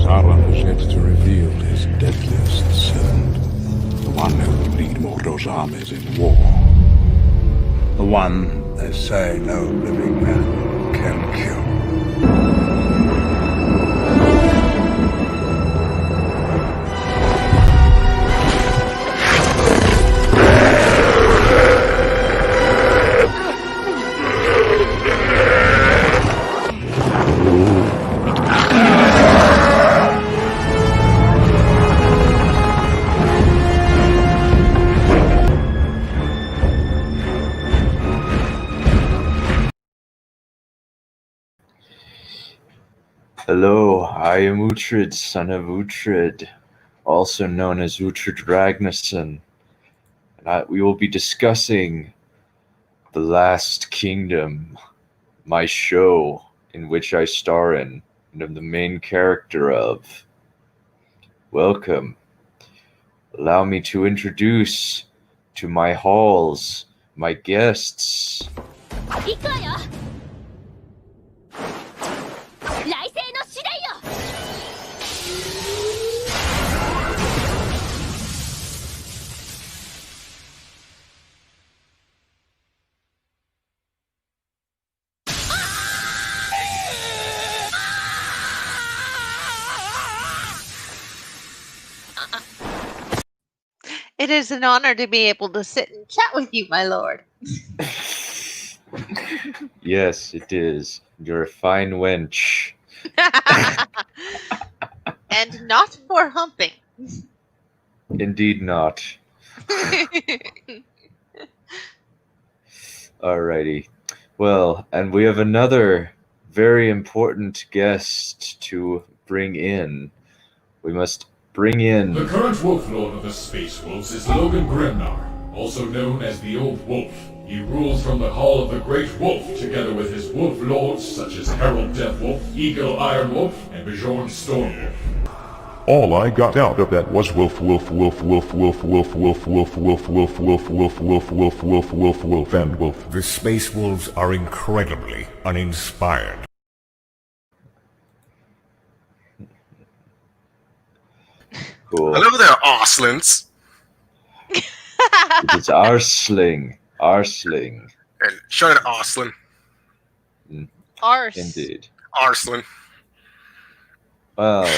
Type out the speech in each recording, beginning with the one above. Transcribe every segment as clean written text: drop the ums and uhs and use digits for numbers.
Sauron has yet to reveal his deadliest servant. The one who will lead Mordor's armies in war. The one they say no living man can kill. Hello, I am Uhtred, son of Uhtred, also known as Uhtred Ragnarsson, and we will be discussing The Last Kingdom, my show in which I star in and am the main character of. Welcome. Allow me to introduce to my halls my guests. It is an honor to be able to sit and chat with you, my lord. Yes, it is. You're a fine wench. And not for humping. Indeed not. Alrighty. Well, and we have another very important guest to bring in. We must bring in... The current Wolf Lord of the Space Wolves is Logan Grimnar, also known as the Old Wolf. He rules from the Hall of the Great Wolf, together with his Wolf Lords such as Harold Deathwolf, Eagle Iron Wolf, and Bjorn Stormwolf. All I got out of that was wolf, wolf, wolf, wolf, wolf, wolf, wolf, wolf, wolf, wolf, wolf, wolf, wolf, wolf, wolf, wolf, wolf, and wolf. The Space Wolves are incredibly uninspired. Cool. Hello there, arslins. It's Arsling. Arsling. And shut it, arslin. Arse. Indeed. Arslin. Well,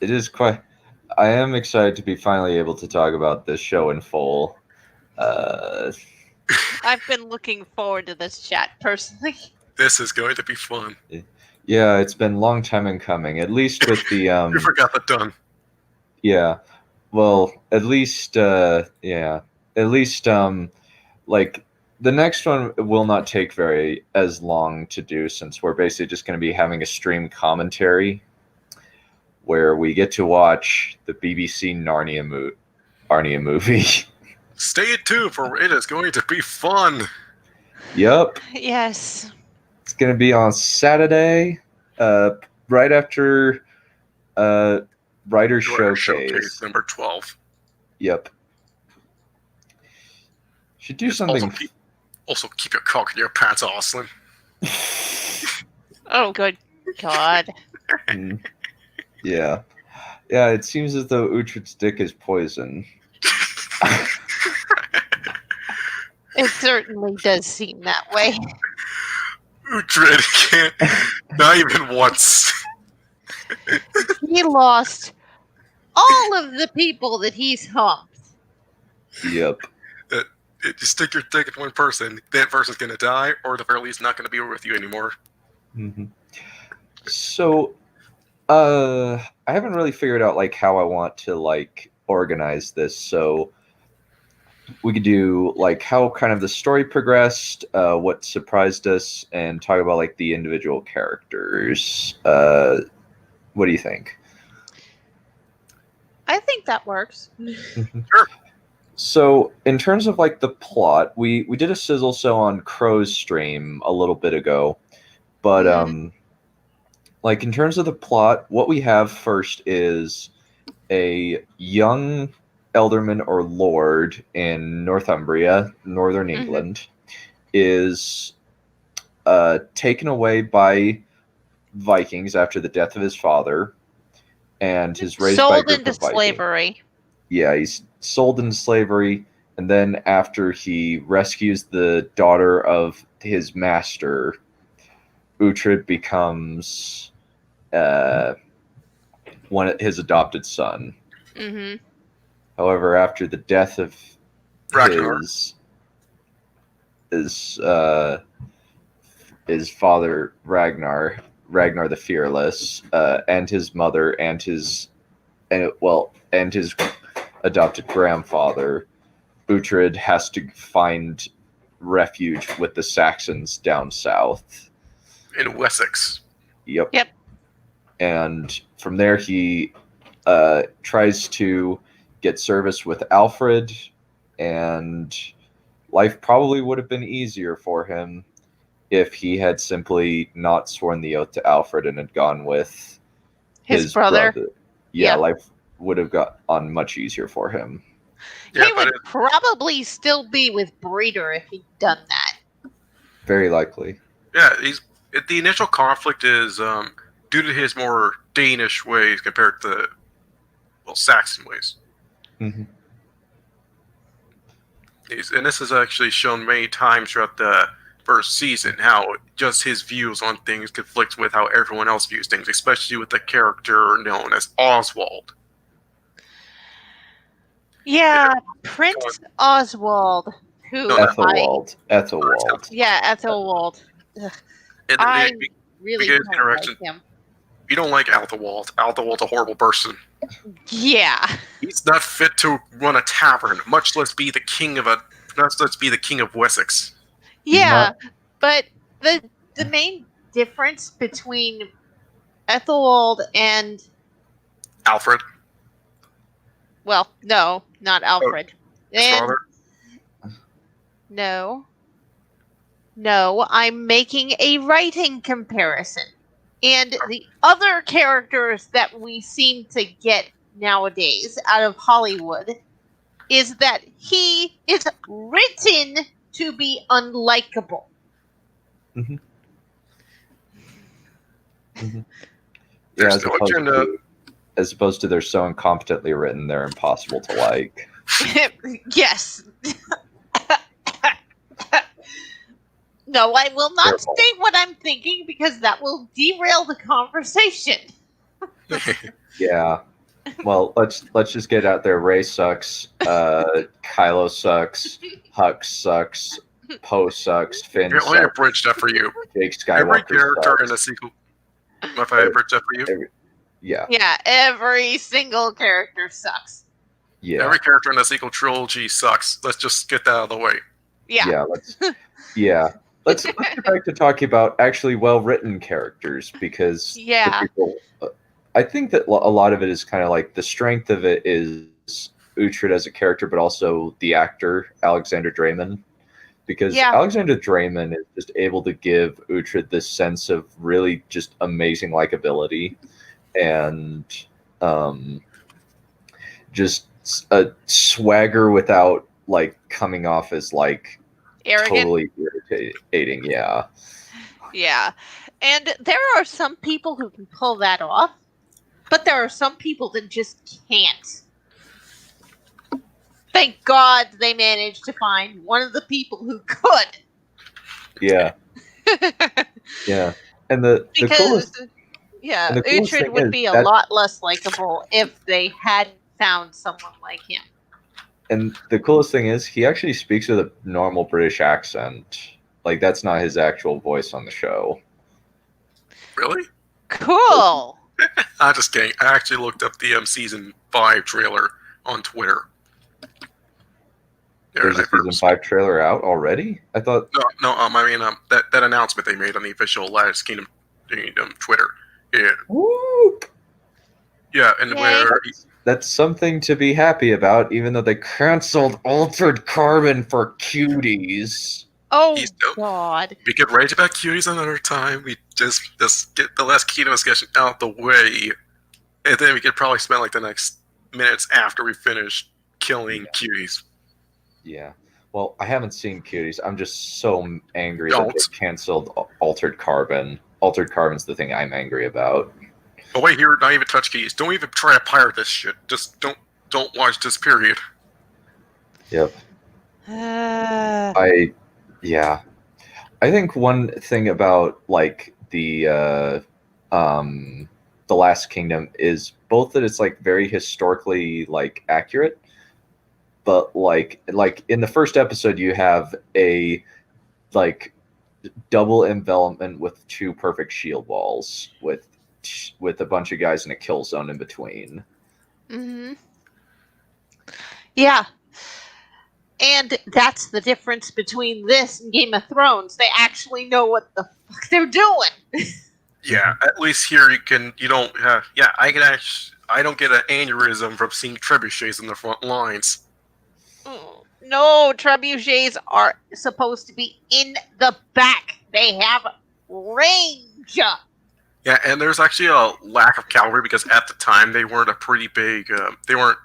it is quite... I am excited to be finally able to talk about this show in full. I've been looking forward to this chat, personally. This is going to be fun. Yeah, it's been a long time in coming. At least with the... You forgot the done. Yeah. Well, at least, yeah. At least, like, the next one will not take as long to do, since we're basically just going to be having a stream commentary where we get to watch the BBC Narnia movie. Stay tuned, for it is going to be fun. Yep. Yes. It's going to be on Saturday, right after Writer Showcase. Number 12. Yep. Should do something... Also keep your cock in your pants, Arslin. Oh, good God. Yeah. Yeah, it seems as though Uhtred's dick is poison. It certainly does seem that way. Uhtred can't. Not even once. He lost all of the people that he's humped. Yep. You stick your dick in one person, that person's going to die, or at the very least not going to be with you anymore. Mm-hmm. So, I haven't really figured out, like, how I want to, like, organize this, so we could do, like, how kind of the story progressed, what surprised us, and talk about, like, the individual characters. What do you think? I think that works. Sure. So, in terms of, like, the plot, we did a sizzle show on Crow's stream a little bit ago, but, like, in terms of the plot, what we have first is a young Elderman or Lord in Northumbria, Northern England, is taken away by Vikings after the death of his father, and is raised by a Sold group into of Vikings. slavery. Yeah, he's sold into slavery, and then after he rescues the daughter of his master, Uhtred becomes his adopted son. Mm-hmm. However, after the death of Ragnar. his father Ragnar the Fearless, and his mother and his adopted grandfather, Uhtred has to find refuge with the Saxons down south. In Wessex. Yep. Yep. And from there, he tries to get service with Alfred, and life probably would have been easier for him if he had simply not sworn the oath to Alfred and had gone with His brother. Yeah, Yeah. life would have got on much easier for him. Yeah, He but would probably still be with Breeder if he'd done that. Very likely. the initial conflict is due to his more Danish ways compared to Saxon ways. Mm-hmm. And this is actually shown many times throughout the first season, how just his views on things conflict with how everyone else views things, especially with the character known as Oswald. Yeah, Prince Oswald, who Ethelwald. Ethelwald. Ugh, And I we really get don't interaction. like him. You don't like Ethelwald. Ethelwald's a horrible person. Yeah. He's not fit to run a tavern, much less be the king of Wessex. Yeah, but the main difference between Ethelwald and Alfred, no, not Alfred. his father. No, I'm making a writing comparison. And the other characters that we seem to get nowadays out of Hollywood is that he is written to be unlikable. Mm-hmm. Mm-hmm. There's Yeah, as opposed to they're so incompetently written, they're impossible to like. Yes. No, I will not state what I'm thinking because that will derail the conversation. Yeah. Well, let's just get out there. Rey sucks. Kylo sucks. Hux sucks. Poe sucks. Finn Let me sucks. bridge that for you. Jake Skywalker Every character sucks. in a sequel. If I bridge that for you. Yeah. Yeah, every single character sucks. Yeah. Every character in the sequel trilogy sucks. Let's just get that out of the way. Yeah. Let's get back to talking about actually well-written characters, because I think that a lot of it is kind of like the strength of it is Uhtred as a character, but also the actor Alexander Draymond, because Alexander Draymond is just able to give Uhtred this sense of really just amazing likability and just a swagger without like coming off as like arrogant. Totally irritating, yeah. Yeah. And there are some people who can pull that off, but there are some people that just can't. Thank God they managed to find one of the people who could. Yeah. Yeah. And the coolest Uhtred would be a lot less likable if they had found someone like him. And the coolest thing is he actually speaks with a normal British accent. Like, that's not his actual voice on the show. Really? Cool. I'm just kidding. I actually looked up the season 5 trailer on Twitter. There's a season 5 trailer out already? I thought... No, I mean, that announcement they made on the official Last Kingdom Twitter. Yeah. Woo! Yeah, and where... That's something to be happy about, even though they canceled Altered Carbon for cuties. Oh, God. We could rage about cuties another time. We just get the Last Kingdom discussion out the way, and then we could probably spend like the next minutes after we finish killing cuties. Yeah. Well, I haven't seen cuties. I'm just so angry that they canceled Altered Carbon. Altered Carbon's the thing I'm angry about. Oh wait, here, not even touch keys. Don't even try to pirate this shit. Just don't watch this period. Yep. I think one thing about like the Last Kingdom is both that it's like very historically like accurate, but like in the first episode you have a like double envelopment with 2 perfect shield walls with a bunch of guys in a kill zone in between. Mm-hmm. Yeah. And that's the difference between this and Game of Thrones. They actually know what the fuck they're doing. Yeah, at least here you don't have. Yeah, I don't get an aneurysm from seeing trebuchets in the front lines. No, trebuchets are supposed to be in the back. They have range. Yeah, and there's actually a lack of cavalry because at the time they weren't a pretty big. They weren't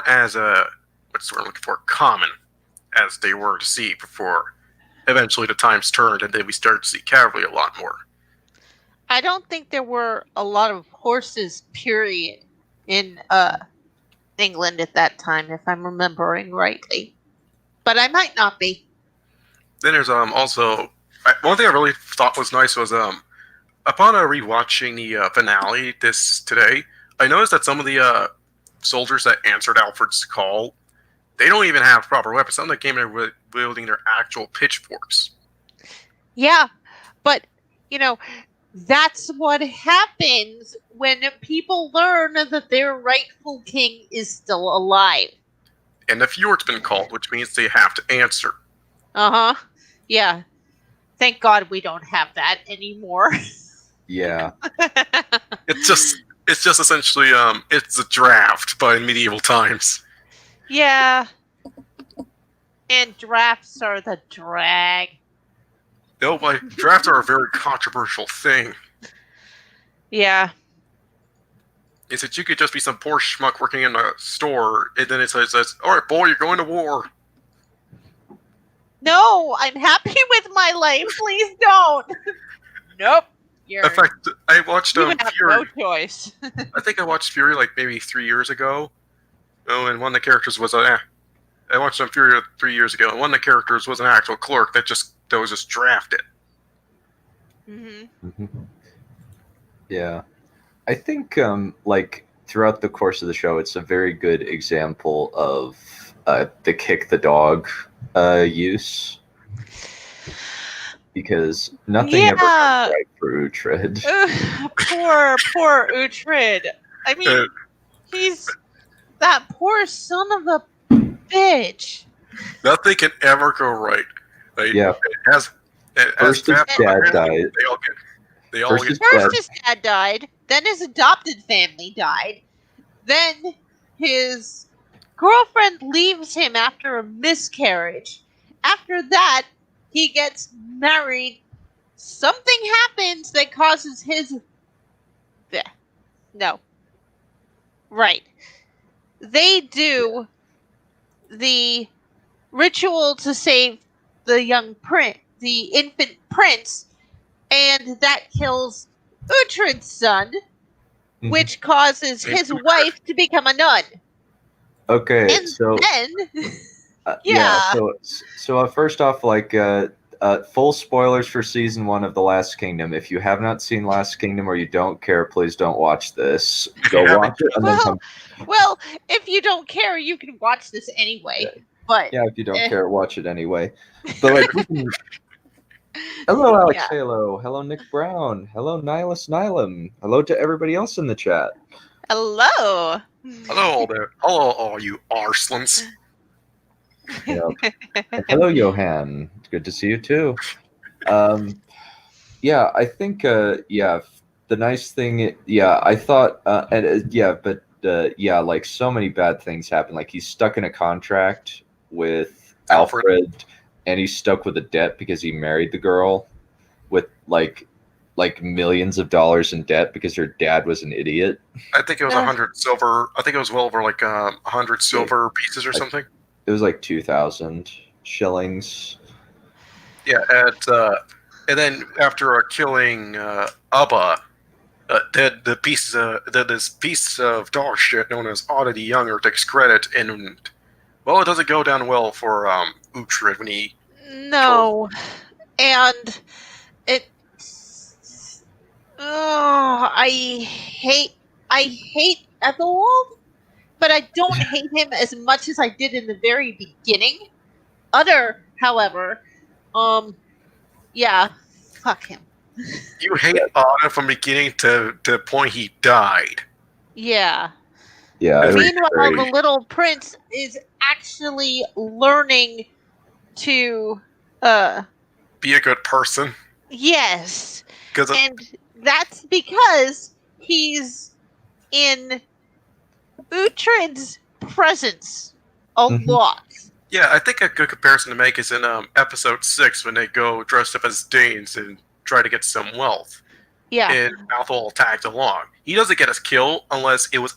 as what's the word I'm looking for, common as they were to see before. Eventually, the times turned, and then we started to see cavalry a lot more. I don't think there were a lot of horses, period, in England at that time, if I'm remembering rightly. But I might not be. Then there's also one thing I really thought was nice was upon rewatching the finale today, I noticed that some of the soldiers that answered Alfred's call, they don't even have proper weapons. Some of them came in wielding their actual pitchforks. Yeah, but that's what happens when people learn that their rightful king is still alive. And the fjord's been called, which means they have to answer. Uh-huh. Yeah. Thank God we don't have that anymore. Yeah. It's just essentially it's a draft by medieval times. Yeah. And drafts are the drag. No, but drafts are a very controversial thing. Yeah. Is that you could just be some poor schmuck working in a store, and then it says, "All right, boy, you're going to war." No, I'm happy with my life. Please don't. Nope. In fact, I watched you have Fury. no choice. I think I watched Fury like maybe 3 years ago. Oh, and one of the characters was I watched Fury 3 years ago, and one of the characters was an actual clerk that was just drafted. Mm-hmm. Mm-hmm. Yeah, I think like throughout the course of the show, it's a very good example of the kick the dog use, because nothing ever goes right for Uhtred. Poor Uhtred. I mean, he's that poor son of a bitch. Nothing can ever go right. Yeah. First his dad died. First his dad died. Then his adopted family died. Then his girlfriend leaves him after a miscarriage. After that, he gets married. Something happens that causes his... No. Right. They do the ritual to save the young prince, the infant prince, and that kills Uhtred's son, which causes his wife to become a nun. Okay, and so then, So first off, like full spoilers for season 1 of The Last Kingdom. If you have not seen Last Kingdom or you don't care, please don't watch this. Go watch it and then come. Well, if you don't care, you can watch this anyway. Yeah. But yeah, if you don't care, watch it anyway. But like, hello, Alex. Yeah. Hello, Nick Brown. Hello, Nihilus Nihilum. Hello to everybody else in the chat. Hello. Hello there. Hello, all you arslins. Yep. And hello, Johan. It's good to see you too. Yeah, I think the nice thing, I thought, like so many bad things happen. Like he's stuck in a contract with Alfred, and he's stuck with a debt because he married the girl with like millions of dollars in debt because her dad was an idiot. I think it was 100 silver. I think it was well over like 100 silver pieces or something. It was like 2,000 shillings. Yeah, And then after killing Abba, this piece of dog shit known as Oddity Younger takes credit, and well, it doesn't go down well for Uhtred when he. No, and it. Oh, I hate Ethelwald, but I don't hate him as much as I did in the very beginning. However, yeah, fuck him. You hate Anna from beginning to the point he died. Yeah. Yeah. it was Meanwhile, very- the little prince is actually learning to, Be a good person. yes, Because and that's because he's in Uhtred's presence a Mhm. lot. yeah, I think a good comparison to make is in episode 6 when they go dressed up as Danes and try to get some wealth. Yeah. And Malthol tagged along. He doesn't get his kill unless it was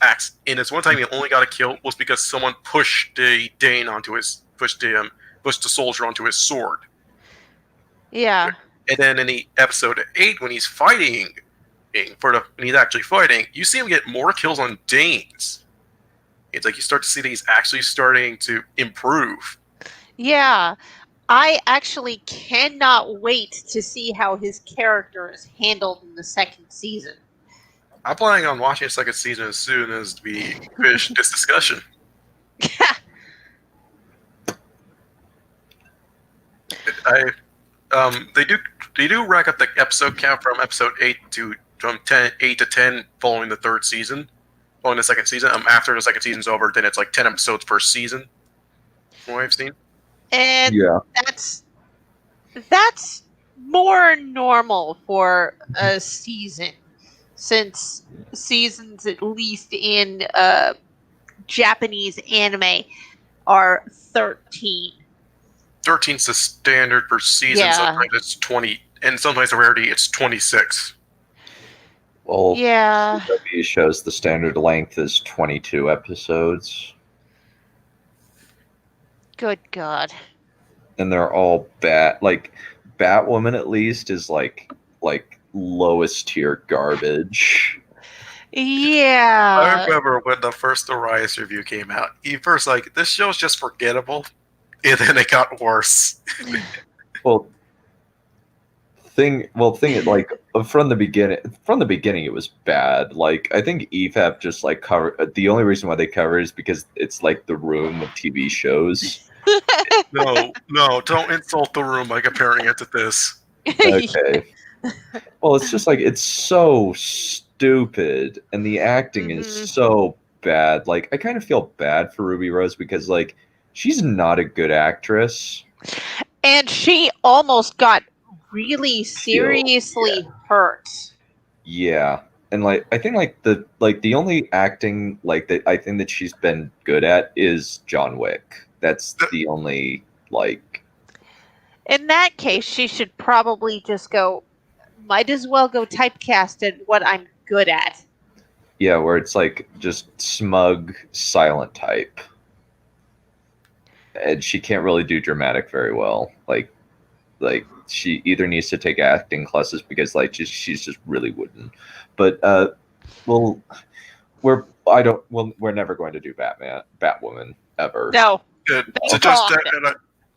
and it's one time he only got a kill was because someone pushed the Dane pushed the soldier onto his sword. Yeah. And then in the episode 8 when he's fighting when he's actually fighting, you see him get more kills on Danes. It's like you start to see that he's actually starting to improve. Yeah. I actually cannot wait to see how his character is handled in the second season. I'm planning on watching the second season as soon as we finish this discussion. They do rack up the episode count from episode 8 to 10 following the third season, following the second season. After the second season's over, then it's like 10 episodes per season. From what I've seen. And yeah. that's more normal for a season, since seasons, at least in Japanese anime, are 13. 13's the standard per season. Yeah. Sometimes it's 20, and sometimes the rarity it's 26. Well, Yeah. CW shows the standard length is 22 episodes, Good God. and they're all bad. Like Batwoman, at least, is like lowest tier garbage. I Yeah. remember when the first Arias review came out. He first like this show's just forgettable, and then it got worse. Well, thing is, like from the beginning it was bad. Like I think EFAP just like cover the only reason why they cover it is because it's like the room of TV shows. No, don't insult the room by comparing it to this. Okay. Well, it's just like it's so stupid and the acting Mhm. is so bad. Like I kind of feel bad for Ruby Rose because like she's not a good actress. And she almost got really seriously hurt. Yeah. And like I think like the only acting like that I think that she's been good at is John Wick. That's the only like In that case, she should probably just might as well go typecast at what I'm good at. yeah, where it's like just smug silent type. And she can't really do dramatic very well. Like she either needs to take acting classes because like she's just really wooden. But we're never going to do Batwoman ever. No. Suggest God. that,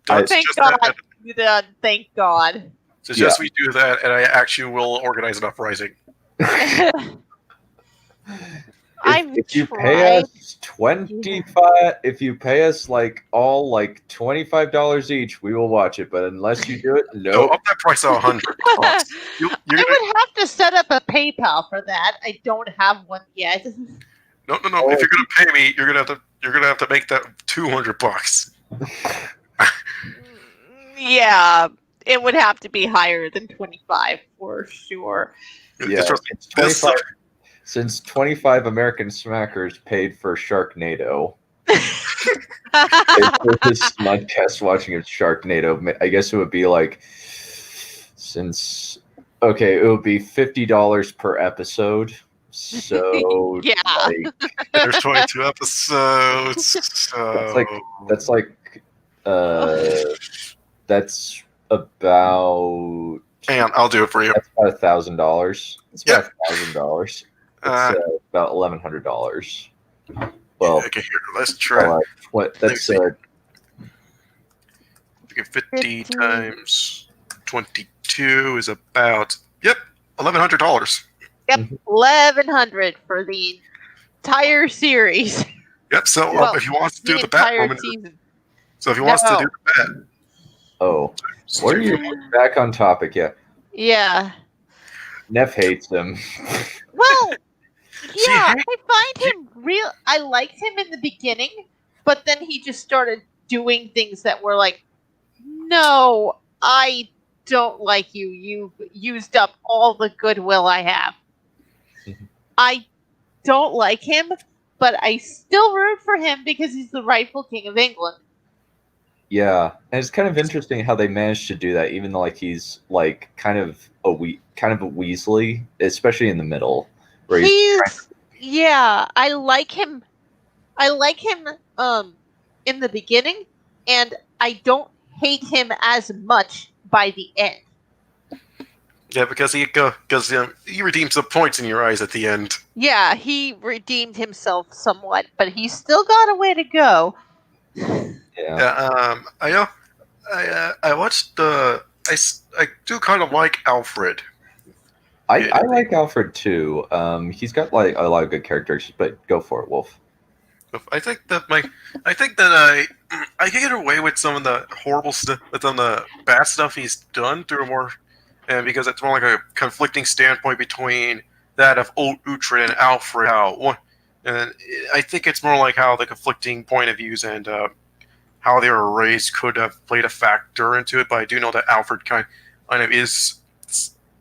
and Thank suggest God. that, Thank God. suggest we do that, and I actually will organize an uprising. If you pay us if you pay us like all like $25 each, we will watch it. But unless you do it, No, no. up that price to 100. I You're gonna, would have to set up a PayPal for that. I don't have one yet. no. If you're gonna pay me, you're gonna have to make that $200. Yeah, it would have to be higher than 25 for sure. Yeah, Trust me, it's this 25 since 25 American Smackers paid for Sharknado. For this podcast watching of Sharknado, I guess it would be like it would be $50 per episode. So Yeah. like, there's 22 episodes. So that's about And I'll do it for you. That's about $1,000. It's about $1,000. It's Uh, about $1,100. Well, okay, here, let's try. what? That's 50 times 22 is about, $1,100. Yep, 1,100 for the entire series. Yep, so Well, if you want to do the entire Batwoman, season. so if you want to do the Bat, oh, what are you back on topic? Yeah. Neph hates him. Well, yeah, I find him real. I liked him in the beginning, but then he just started doing things that were like, no, I don't like you. You've used up all the goodwill I have. I don't like him, but I still root for him because he's the rightful king of England. Yeah, and it's kind of interesting how they managed to do that, even though he's kind of a Weasley, especially in the middle. Where I like him. I like him in the beginning, and I don't hate him as much by the end. Yeah, because he redeems the points in your eyes at the end. Yeah, he redeemed himself somewhat, but he's still got a way to go. Yeah. I watched the. I do kind of like Alfred. I like Alfred too. He's got a lot of good characters, but go for it, Wolf. I think that I can get away with some of the horrible stuff, with some of the bad stuff he's done through more, and because it's more like a conflicting standpoint between that of old Uhtred and Alfred. And I think it's more like how the conflicting point of views and how they were raised could have played a factor into it. But I do know that Alfred kind of is.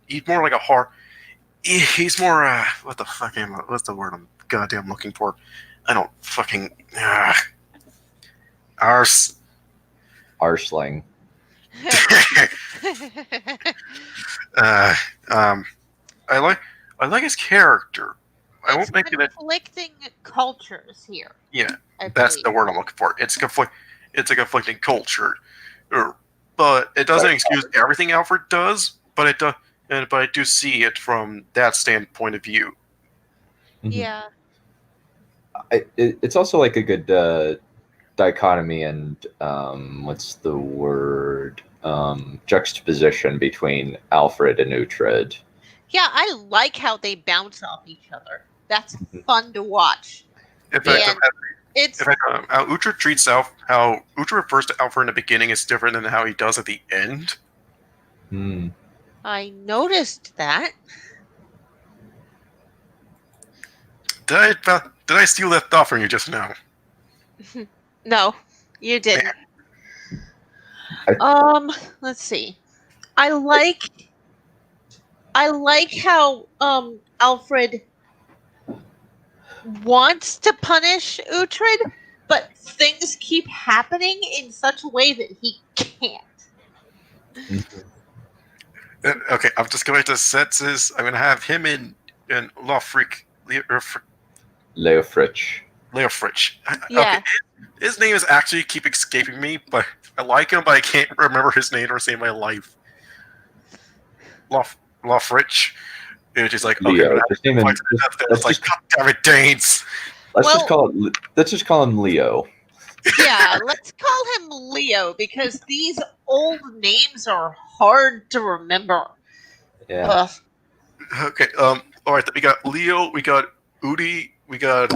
He's more like a hard. He's more what the fuck what's the word I'm goddamn looking for? I don't fucking arse. Arsling. I like his character. I won't make it conflicting cultures here. Yeah, that's the word I'm looking for. It's a conflicting culture, but it doesn't excuse everything Alfred does. But it does. But I do see it from that standpoint of view. Yeah. It's also a good dichotomy and what's the word? Juxtaposition between Alfred and Uhtred. Yeah, I like how they bounce off each other. That's fun to watch. In fact, how Uhtred treats how Uhtred refers to Alfred in the beginning is different than how he does at the end. I noticed that. Did I steal that thought from you just now? No, you didn't. Let's see. I like how Alfred wants to punish Uhtred, but things keep happening in such a way that he can't. Okay, I'm just going to set this. I'm going to have him in Leofric. Leofric. Yeah. Okay, his name is actually keep escaping me, but I like him, but I can't remember his name or save my life. Leofric. Which is like, okay, let's like, God damn it, Danes. Let's just call him Leo. Yeah, let's call him Leo because these old names are hard to remember. Yeah. Okay. All right. We got Leo. We got Udi. We got.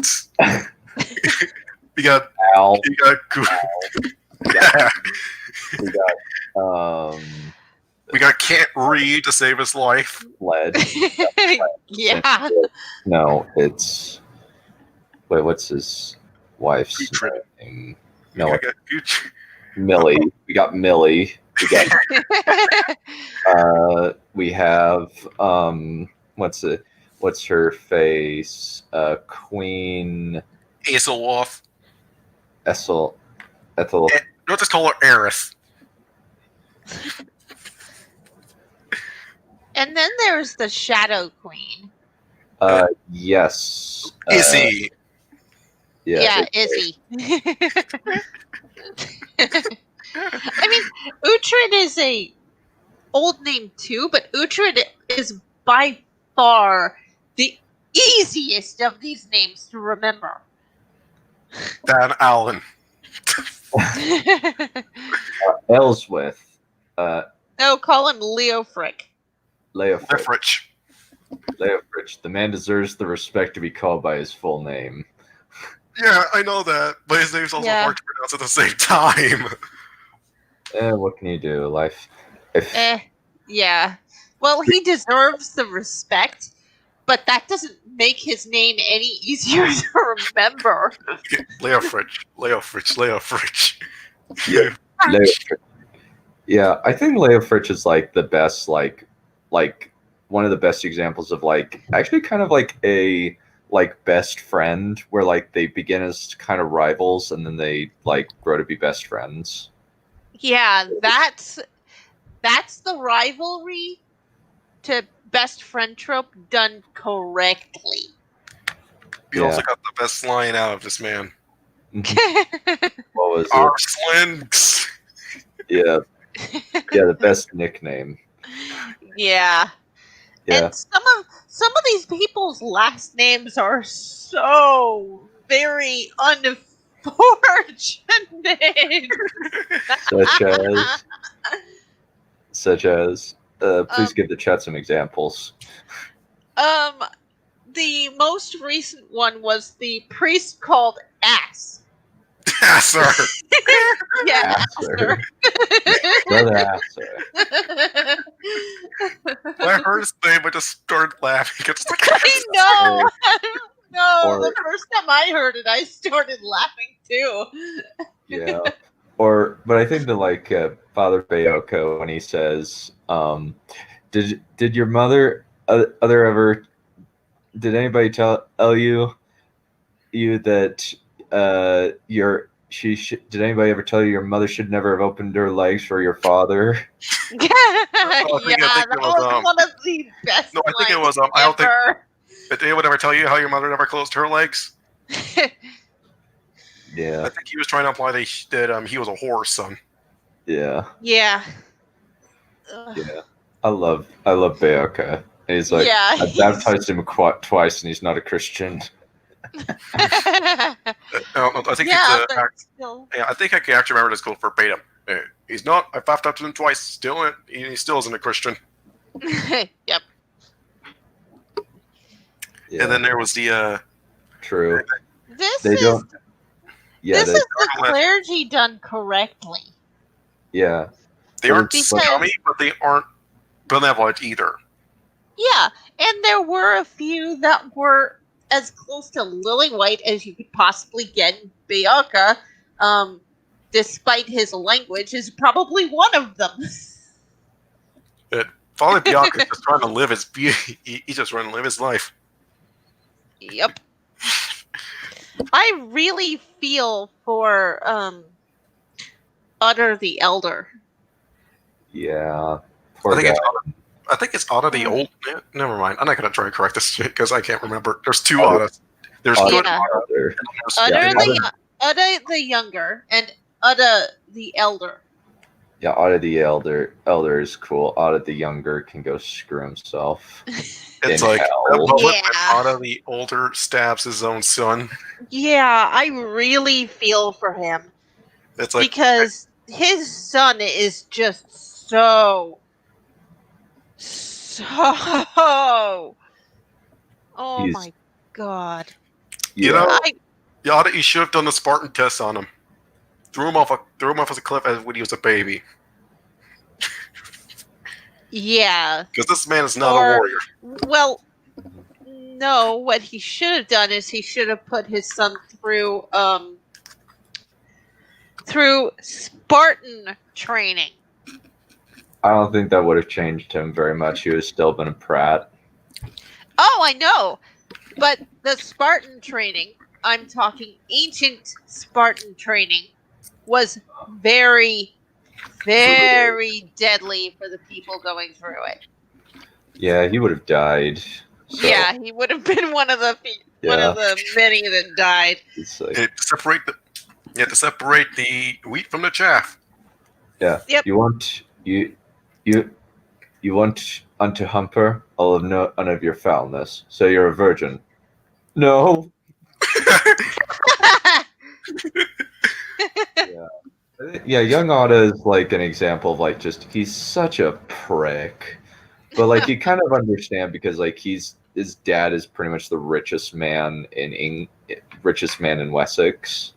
we got Al. We got. We got can't read to save his life. Led. Yeah. No, it's. Wait, what's his wife's name? No, Millie. We got Millie. We got. We have what's her face? Queen. Aeselwolf. Ethel. Don't just call her Aerith. And then there's the Shadow Queen. Yes. Izzy. Yeah, Izzy. I mean, Uhtred is a old name too, but Uhtred is by far the easiest of these names to remember. Dan Allen. Ellsworth. No, call him Leofric. Leofric. Lefrich. Leofric. The man deserves the respect to be called by his full name. Yeah, I know that, but his name's also Yeah. hard to pronounce at the same time. What can you do? Life. Yeah. Well, he deserves the respect, but that doesn't make his name any easier to remember. Leofrich. Yeah. Leofric. Yeah, I think Leofric is like the best, like one of the best examples of like actually kind of like a like best friend where like they begin as kind of rivals and then they like grow to be best friends. Yeah, that's the rivalry to best friend trope done correctly. You also got the best line out of this man. What was it? Our slings. Yeah, the best nickname. Yeah. Yeah, And some of these people's last names are so very unfortunate. such as. Please give the chat some examples. The most recent one was the priest called Ass. Asser. Yeah, Asser. Brother Asser. When I heard his name, I just started laughing. It's like, I know. No, Or- the first time I heard it, I started laughing too. Yeah. But I think that like Father Bayoko when he says, did your mother ever did anybody tell you that did anybody ever tell you your mother should never have opened her legs for your father? Yeah, think that it was, was one of the best. No, I think it lines was, I don't think- ever. Did anyone ever tell you how your mother never closed her legs? Yeah. I think he was trying to imply that he was a horse, son. Yeah. Yeah. Ugh. Yeah. I love Bayoko. He's like, Yeah, I baptized him twice and he's not a Christian. I think yeah, it's, but still. yeah, I think I can actually remember this quote verbatim. He's not. I baptized him twice. He still isn't a Christian. Yep. Yeah, And then there was the true. This They is don't. Yeah, this they, is the clergy done correctly. yeah. they aren't Because- scummy, but they aren't benevolent either. Yeah, and there were a few that were as close to lily white as you could possibly get in Bayaka, despite his language, is probably one of them. Father Bianca's just trying to live his he's just trying to live his life. Yep. I really feel for Utter the Elder. Yeah. Poor I think guy. it's Otta the old. Never mind. I'm not gonna try to correct this shit because I can't remember. There's two Otta. Ottas. There's Otta good Yeah. Otta. Utter the Younger and Utter the Elder. Yeah, Otta the elder is cool. Otta the younger can go screw himself. It's in like hell. that moment when Yeah. Otta the older stabs his own son. Yeah, I really feel for him. It's like Because his son is just so oh He's- my god. You know- I, Yada, you should have done the Spartan test on him. Threw him off a cliff when he was a baby. yeah. Because this man is not Or- a warrior. Well, no, what he should have done is he should have put his son through Spartan training. I don't think that would have changed him very much. He would have still been a prat. Oh, I know. But the Spartan training, I'm talking ancient Spartan training, was very, very deadly for the people going through it. Yeah, he would have died. So, Yeah, he would have been one of the many that died. it's like, You have to separate the wheat from the chaff. yeah. Yep. You want You want unto Humper? I'll have none of your foulness. So you're a virgin. No. Yeah, young Otta is like an example of like just he's such a prick. But like you kind of understand because like his dad is pretty much the richest man in Wessex.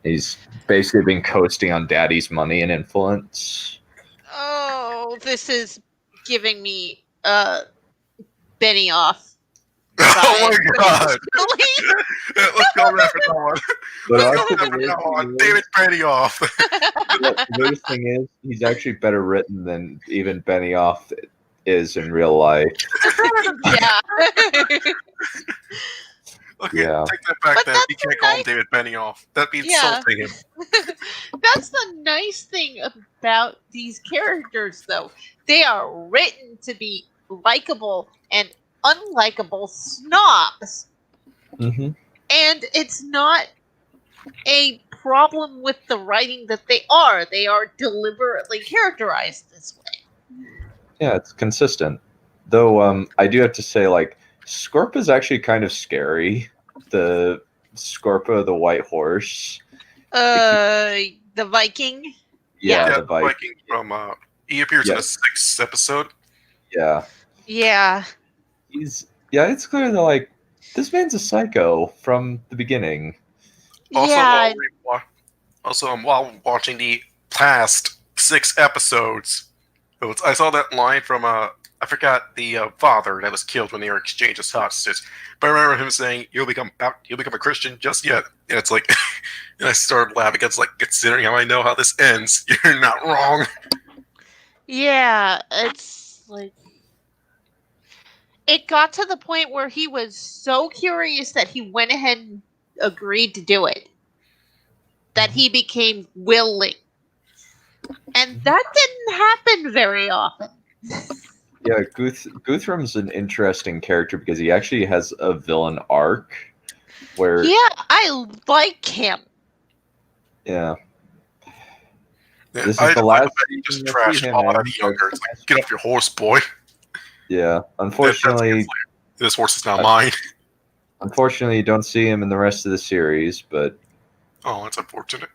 He's basically been coasting on daddy's money and influence. Oh, this is giving me Benny off. Oh my god! Really? Let's go there for that one. But Let's also go there the for weird that one. thing is- David Benioff. the weirdest thing is he's actually better written than even Benioff is in real life. Yeah. Okay, Yeah. take that back But then. that's You can't a call him nice- David Benioff. That'd be Yeah. insulting him. That's the nice thing about these characters, though. They are written to be likable and unlikable snobs. Mm-hmm. And it's not a problem with the writing that they are. They are deliberately characterized this way. Yeah, it's consistent. Though I do have to say, like, Scorp is actually kind of scary. The Scorpa, the white horse. The Viking. Yeah, Yeah, the Viking. Viking from he appears in the Yes. 6th episode. Yeah. Yeah. It's clear that like this man's a psycho from the beginning. Also, Yeah. while watching the past 6 episodes, I saw that line from I forgot the father that was killed when they were exchanged as hostages. But I remember him saying, "You'll become a Christian just yet." And it's like, and I started laughing. It's like, considering how I know how this ends, you're not wrong. Yeah, it's like it got to the point where he was so curious that he went ahead and agreed to do it. That he became willing. And that didn't happen very often. Yeah, Guthrum's an interesting character because he actually has a villain arc where Yeah, I like him. yeah. Yeah, This is I the don't last like that he just season you'll see trashed him all in. out of younger. It's like, get off your horse, boy. Yeah. Unfortunately, This horse is not mine. you don't see him in the rest of the series, but Oh, that's unfortunate.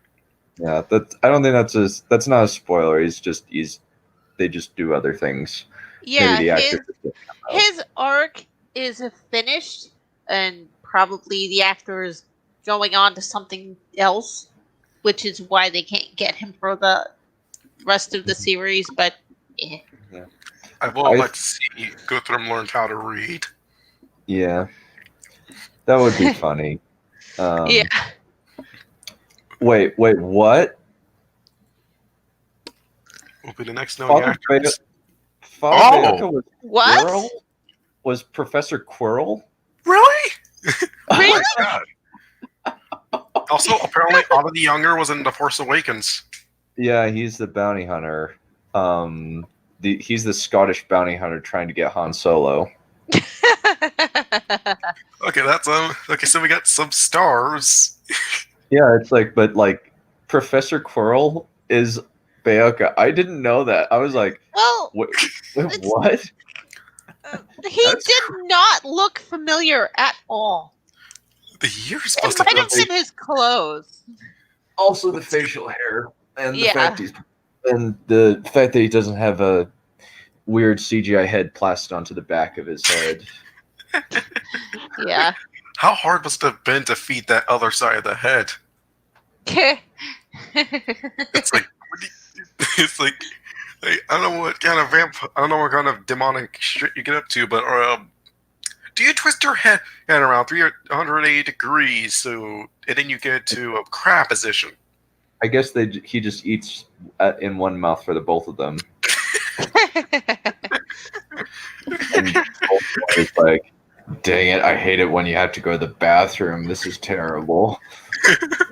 yeah, I don't think that's not a spoiler. They just do other things. Yeah, Maybe the actor his arc is finished, and probably the actor is going on to something else, which is why they can't get him for the rest of the series. But I would like to see Guthrum learn how to read. Yeah. That would be funny. yeah, Wait, what? Will be the next known Father actor. Father Bayaka was what? Quirrell? Was Professor Quirrell? Really? Really? God. Also, apparently, Otto the Younger was in The Force Awakens. Yeah, he's the bounty hunter. He's the Scottish bounty hunter trying to get Han Solo. Okay, that's okay. So we got some stars. Yeah, it's like, but like Professor Quirrell is Bayaka. I didn't know that. I was like, Well, what? It's- What? he did not look familiar at all. The year's It supposed to might be. have been his clothes. Also, the facial hair and Yeah. the fact that he doesn't have a weird CGI head plastered onto the back of his head. Yeah. How hard must it have been to feed that other side of the head? It's like, it's like, I don't know what kind of I don't know what kind of demonic shit you get up to, but do you twist your head around 380 degrees so, and then you get to a crab position? I guess he just eats in one mouth for the both of them. And it's like, dang it, I hate it when you have to go to the bathroom. This is terrible.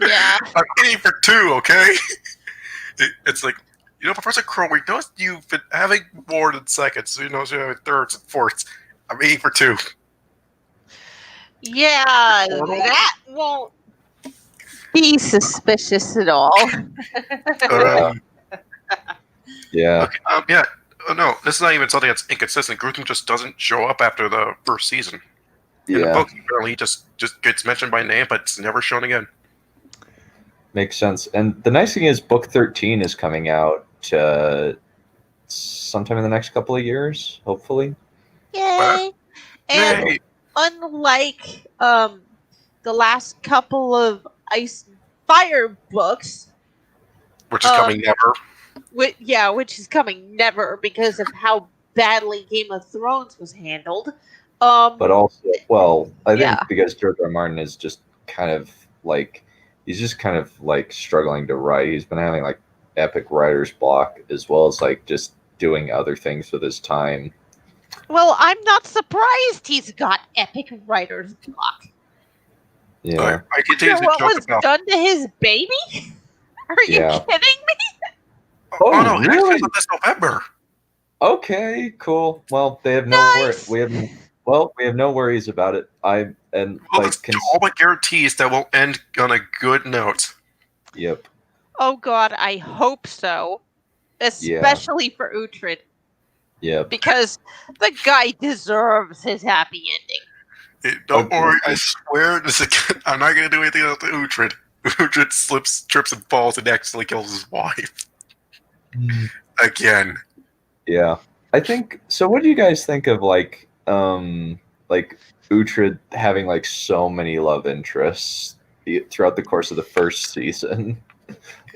Yeah. I'm eating for 2, okay? It's like, Professor Crow, we noticed you've been having more than seconds, so you know you're having thirds and fourths. I'm eating for 2. Yeah, that won't be suspicious at all. Yeah. Okay, yeah. no, this is not even something that's inconsistent. Grutham just doesn't show up after the first season. In the book, apparently, he just gets mentioned by name, but it's never shown again. Makes sense. And the nice thing is, book 13 is coming out sometime in the next couple of years, hopefully. Yay! And Yay! unlike the last couple of Ice and Fire books, Which is coming never. which is coming never because of how badly Game of Thrones was handled. But also, well, I think Yeah. because George R. R. Martin is just kind of like, he's just kind of like struggling to write. He's been having like epic writer's block as well as like just doing other things with his time. Well, I'm not surprised he's got epic writer's block. Yeah. I continue to What joke was about. done to his baby? Are you Yeah. kidding me? Oh, No, it really? actually this November. Okay, cool. Well, they have no Nice. we have no worries about it. Well, Like it's all but guarantees that will end on a good note. yep. Oh God, I hope so. Especially for Uhtred, Yep. because the guy deserves his happy ending. Don't worry, I swear I'm not going to do anything else to Uhtred. Uhtred slips, trips, and falls and accidentally kills his wife. Again. Yeah. I think so. What do you guys think of like Uhtred having like so many love interests throughout the course of the first season?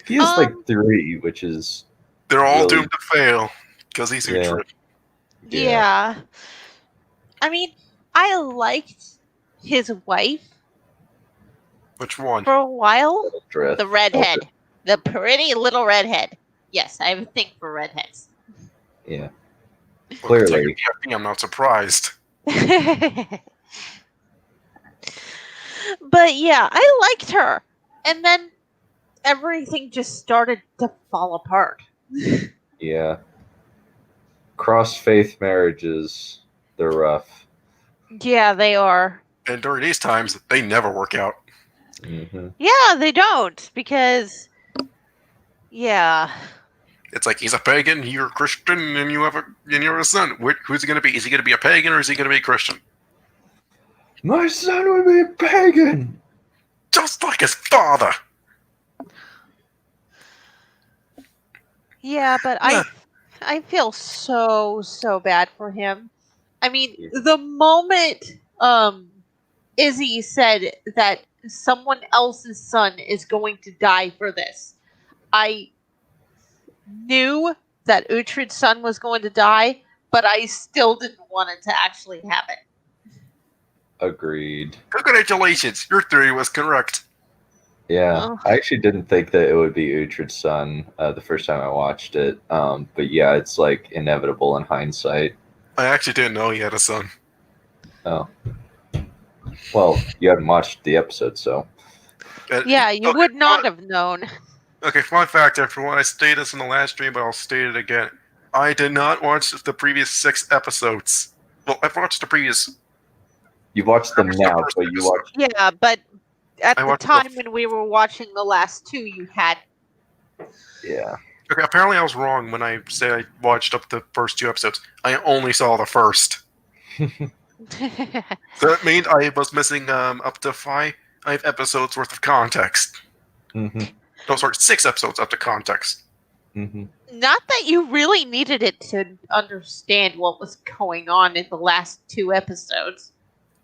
He has like 3, which is They're all really doomed to fail because he's Yeah. Uhtred. Yeah. I mean, I liked his wife Which one? for a while. Drift. The redhead. The pretty little redhead. Yes, I have a thing for redheads. Yeah. Well, Clearly. considering BFP, I'm not surprised. But yeah, I liked her. And then everything just started to fall apart. Yeah. Cross faith marriages, they're rough. Yeah, they are. And during these times, they never work out. Mm-hmm. Yeah, they don't because yeah. It's like he's a pagan, you're a Christian, and you're a son. Who's he going to be? Is he going to be a pagan or is he going to be a Christian? My son would be a pagan. Just like his father. Yeah, but I feel so bad for him. I mean, the moment Izzy said that someone else's son is going to die for this, I knew that Uhtred's son was going to die, but I still didn't want it to actually happen. Agreed. Congratulations, your theory was correct. Yeah, Oh. I actually didn't think that it would be Uhtred's son the first time I watched it. But yeah, it's like inevitable in hindsight. I actually didn't know he had a son. Oh. Well, you hadn't watched the episode, so. Yeah, you Okay, would not have known. Okay, fun fact, everyone. I stated this in the last stream, but I'll state it again. I did not watch the previous 6 episodes. Well, I've watched the previous... You've watched them watched the now, first but you episode. watched. Yeah, but at I the watched the- time when we were watching the last 2, you had. Yeah. Okay, apparently I was wrong when I said I watched up the first 2 episodes. I only saw the first. So that means I was missing up to 5 episodes worth of context. Mm-hmm. No, sorry, 6 episodes up to context. Mm-hmm. Not that you really needed it to understand what was going on in the last 2 episodes.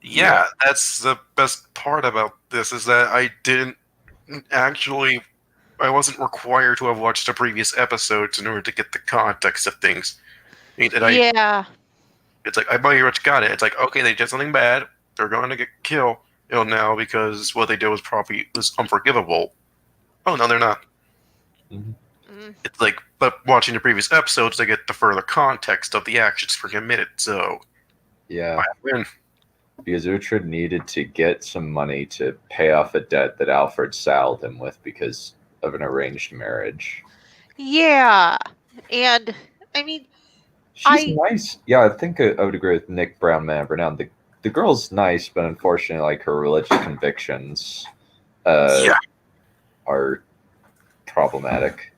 Yeah, that's the best part about this, is that I wasn't required to have watched the previous episodes in order to get the context of things. I mean, Yeah. it's like, I pretty much got it. It's like, okay, they did something bad, they're going to get killed now because what they did was unforgivable. Oh, no, they're not. Mm. It's like, but watching the previous episodes, they get the further context of the actions for committed, so Yeah. I win. Because Uhtred needed to get some money to pay off a debt that Alfred saddled him with because of an arranged marriage. Yeah. And, I mean, She's nice. Yeah, I think I would agree with Nick Brown, Man Brown. The girl's nice, but unfortunately, like, her religious convictions are problematic.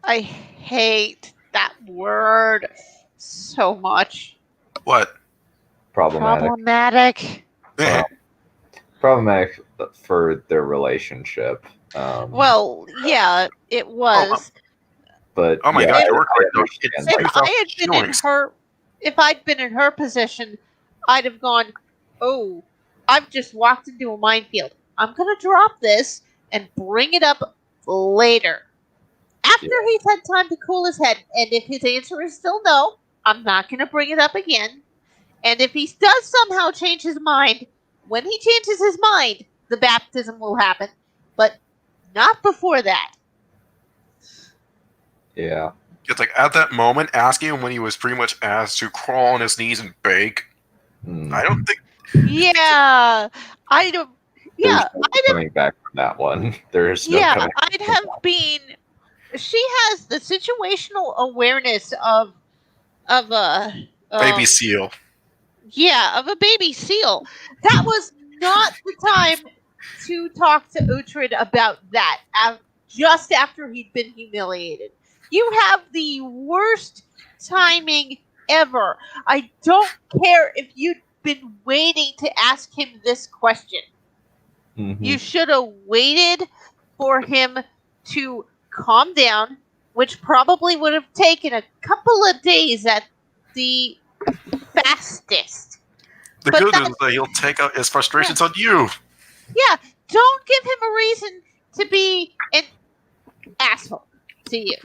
I hate that word so much. What? Problematic. Problematic. Problematic for their relationship. Well, yeah, it was. But Oh my yeah, gosh, I you're correct. understand, It's If like, I had been in feelings. her, if I'd been in her position, I'd have gone, "Oh, I've just walked into a minefield. I'm gonna drop this and bring it up later." After he's had time to cool his head, and if his answer is still no, I'm not gonna bring it up again. And if he does somehow change his mind, when he changes his mind, the baptism will happen. But not before that. yeah. It's like at that moment, asking him when he was pretty much asked to crawl on his knees and beg. Hmm. I don't think. Yeah, I don't. Yeah, There's no coming back from that one. There's no yeah, coming back I'd from have that. been. She has the situational awareness of a Baby seal. yeah, of a baby seal. That was not the time to talk to Uhtred about that. Just after he'd been humiliated, you have the worst timing ever. I don't care if you'd been waiting to ask him this question. Mhm. You should have waited for him to calm down, which probably would have taken a couple of days at the fastest. The But good that- news is that he'll take out his frustrations on you. Yeah, don't give him a reason to be an asshole to you.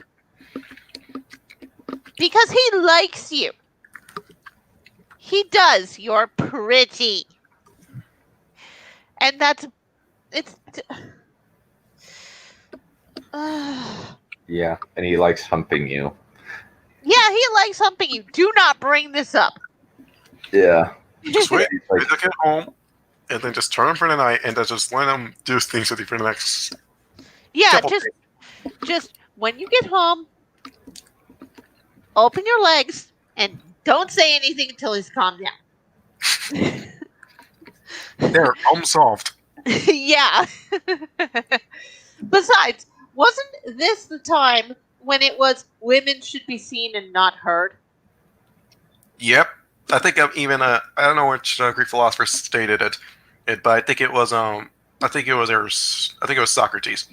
Because he likes you. He does. You're pretty. And that's... It's... Yeah, and he likes humping you. Yeah, he likes humping you. Do not bring this up. Yeah. Just wait. He's like, Wait to get home, and then just turn him for the night, and then just let him do things with you for the next. Yeah, couple just when you get home, open your legs and don't say anything until he's calmed down. There, problem solved. Yeah. Besides, wasn't this the time when it was women should be seen and not heard? Yep. I think even I don't know which Greek philosopher stated it, but I think it was Socrates.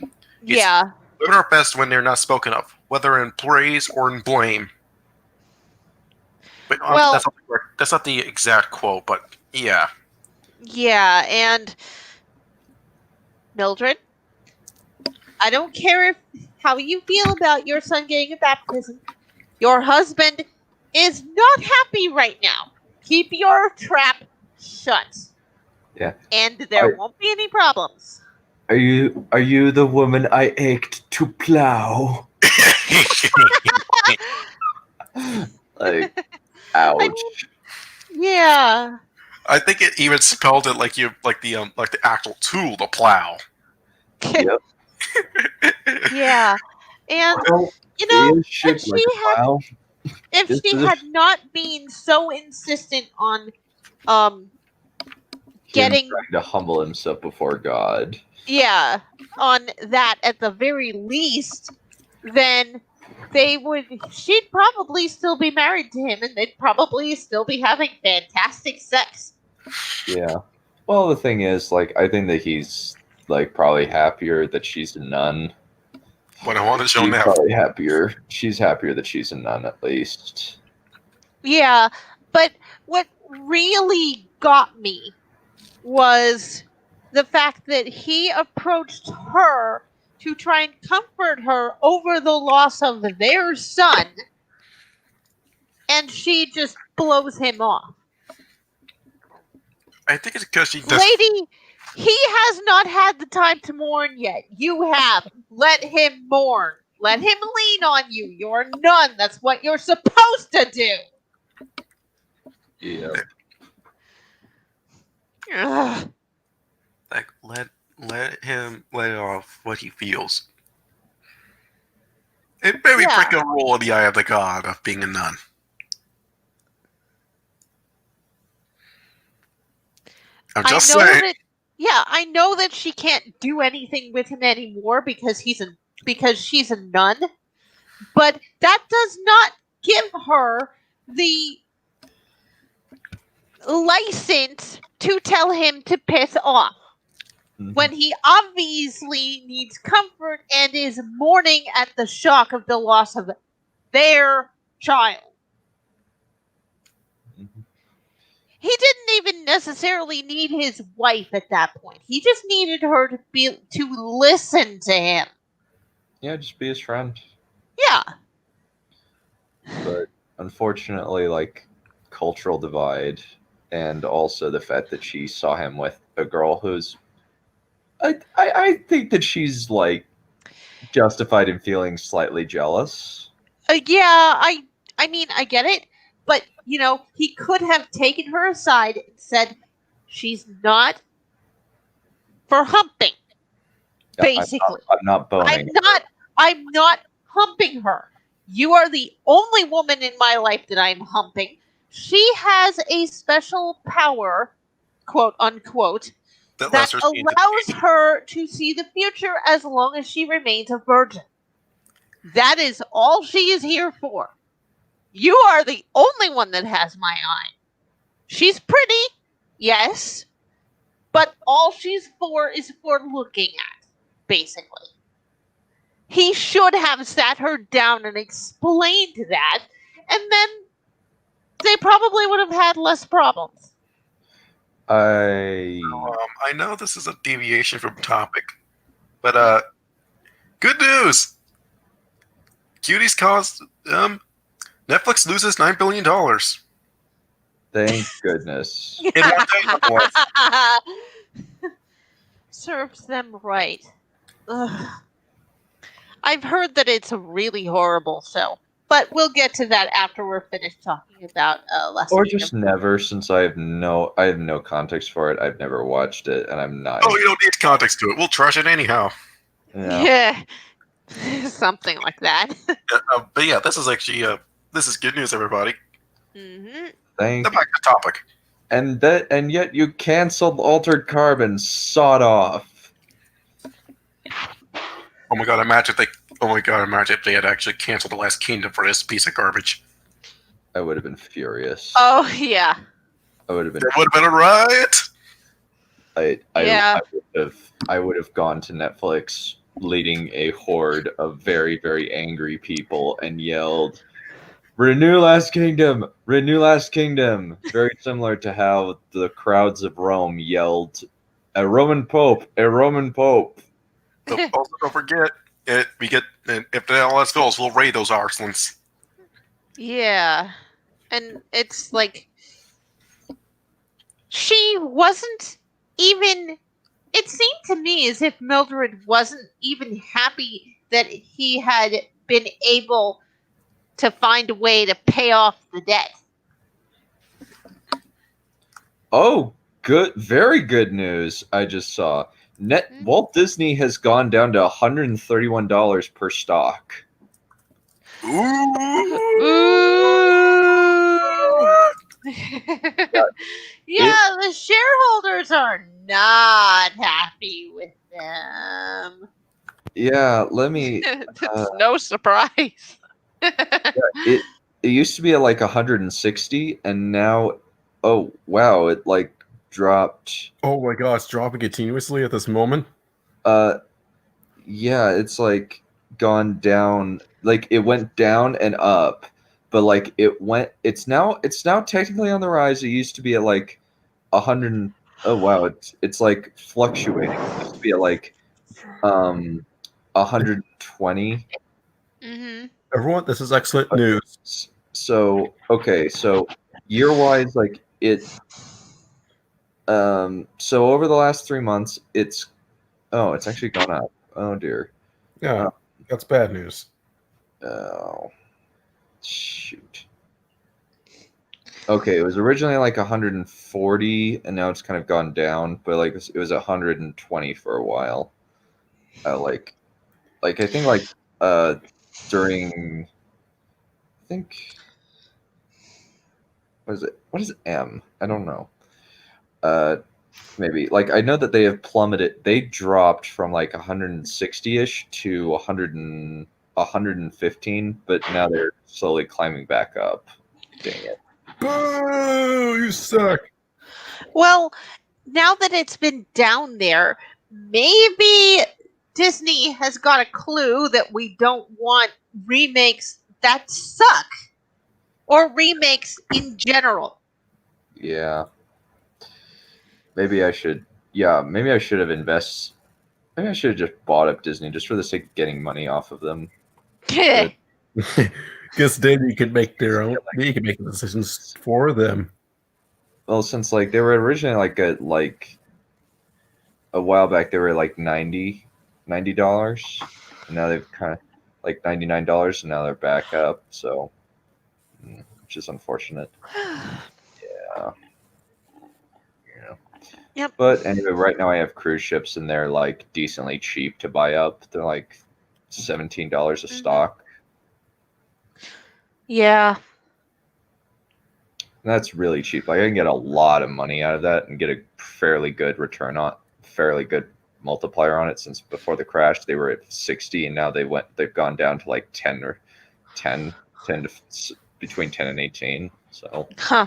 Yeah. Women are best when they're not spoken of, whether in praise or in blame. But Well- that's not the exact quote, but yeah. Yeah, and Mildred, I don't care how you feel about your son getting a baptism. Your husband is not happy right now. Keep your trap shut. Yeah. And there won't be any problems. Are you the woman I ached to plow? Like, ouch. Yeah. I think it even spelled it like the actual tool, the plow. Yep. Yeah. And Well, you know, is shaped like a plow. if This she is- had not been so insistent on getting Him trying to humble himself before God. on that at the very least, then she'd probably still be married to him and they'd probably still be having fantastic sex. Yeah. Well, the thing is, like, I think that he's like probably happier that she's a nun. What I want to show She's now. probably happier. She's happier that she's a nun, at least. Yeah, but what really got me was the fact that he approached her to try and comfort her over the loss of their son, and she just blows him off. I think it's because she does. Lady, he has not had the time to mourn yet. You have. Let him mourn. Let him lean on you. You're a nun. That's what you're supposed to do. Yeah. Ugh. Like let him let off what he feels. It maybe Yeah. break a rule in the eye of the god of being a nun. I'm just saying. I know that she can't do anything with him anymore because she's a nun. But that does not give her the license to tell him to piss off when he obviously needs comfort and is mourning at the shock of the loss of their child. He didn't even necessarily need his wife at that point. He just needed her to listen to him. Yeah, just be his friend. Yeah. But unfortunately, like, cultural divide, and also the fact that she saw him with a girl who's, I think that she's like justified in feeling slightly jealous. Yeah, I mean, I get it, but he could have taken her aside and said, "She's not for humping." Yeah, Basically, I'm not boning. I'm not humping her. You are the only woman in my life that I'm humping. She has a special power, quote unquote, that allows her to see the future as long as she remains a virgin. That is all she is here for. You are the only one that has my eye. She's pretty, yes, but all she's for is for looking at, basically. He should have sat her down and explained that, and then they probably would have had less problems. I know this is a deviation from topic, but good news! Cuties caused Netflix loses $9 billion. Thank goodness. In one day. Serves them right. Ugh. I've heard that it's really horrible, but we'll get to that after we're finished talking about Last Or Kingdom. just never, since I have no context for it. I've never watched it, and I'm not. Oh, you don't need context to it. We'll trash it anyhow. Yeah. Something like that. But yeah, this is actually this is good news, everybody. Mm-hmm. Thank. Back to topic. And yet you canceled Altered Carbon. Sawed off. Oh my god! Imagine if they had actually canceled the Last Kingdom for this piece of garbage. I would have been furious. Oh yeah. I would have been. It would have been a riot. I would have gone to Netflix, leading a horde of very, very angry people, and yelled, "Renew Last Kingdom! Renew Last Kingdom!" Very similar to how the crowds of Rome yelled, "A Roman Pope! A Roman Pope!" Also, don't forget, if the LS fails, we'll raid those arsenals. Yeah. And it's like, she wasn't even... It seemed to me as if Mildred wasn't even happy that he had been able to find a way to pay off the debt. Oh, good! Very good news! I just saw. Walt Disney has gone down to $131 per stock. Yeah, the shareholders are not happy with them. Yeah, let me. It's no surprise. It used to be at like 160, and now, oh wow, it like dropped. Oh my god, it's dropping continuously at this moment. Yeah, it's like gone down. Like it went down and up, but like it's now technically on the rise. It used to be at like 100. Oh wow, it's like fluctuating. It used to be at like 120. Mm-hmm. Everyone, this is excellent news. So okay, so year-wise, like it. So over the last 3 months, it's actually gone up. Oh dear. Yeah, that's bad news. Oh, shoot. Okay, it was originally like 140, and now it's kind of gone down. But like it was 120 for a while. Like I think like during, I think, what is M? I don't know. Maybe like I know that they have plummeted. They dropped from like 160-ish to 100 115, but now they're slowly climbing back up. Dang it. Boo! You suck. Well, now that it's been down there, maybe Disney has got a clue that we don't want remakes that suck. Or remakes in general. Yeah. Maybe I should. Yeah, maybe I should have invested. Maybe I should have just bought up Disney just for the sake of getting money off of them. But, Because then you can make their own. You can make the decisions for them. well, since like they were originally like a while back, they were like $90, and now they've kind of like $99, and now they're back up. So, which is unfortunate. Yeah. Yep. But anyway, right now I have cruise ships, and they're like decently cheap to buy up. They're like $17 a stock. Yeah. And that's really cheap. Like I can get a lot of money out of that and get a fairly good return on, fairly good multiplier on it. Since before the crash, they were at 60, and now they've gone down to like 10 to between 10 and 18. So. Huh.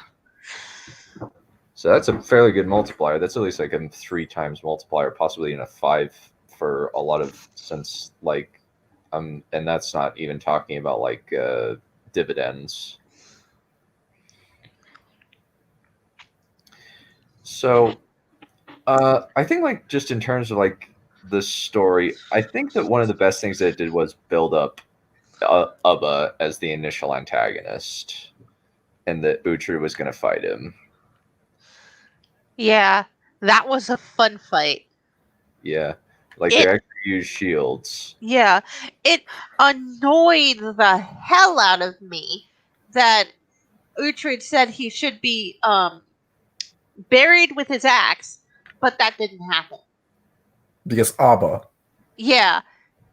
So that's a fairly good multiplier. That's at least like a 3 times multiplier, possibly in a 5 for a lot of, since like, and that's not even talking about like dividends. So I think like just in terms of like the story, I think that one of the best things that it did was build up Ubba as the initial antagonist, and that Uhtred was going to fight him. Yeah. That was a fun fight. Yeah. Like they actually use shields. Yeah. It annoyed the hell out of me that Uhtred said he should be buried with his axe, but that didn't happen. Because Abba. Yeah.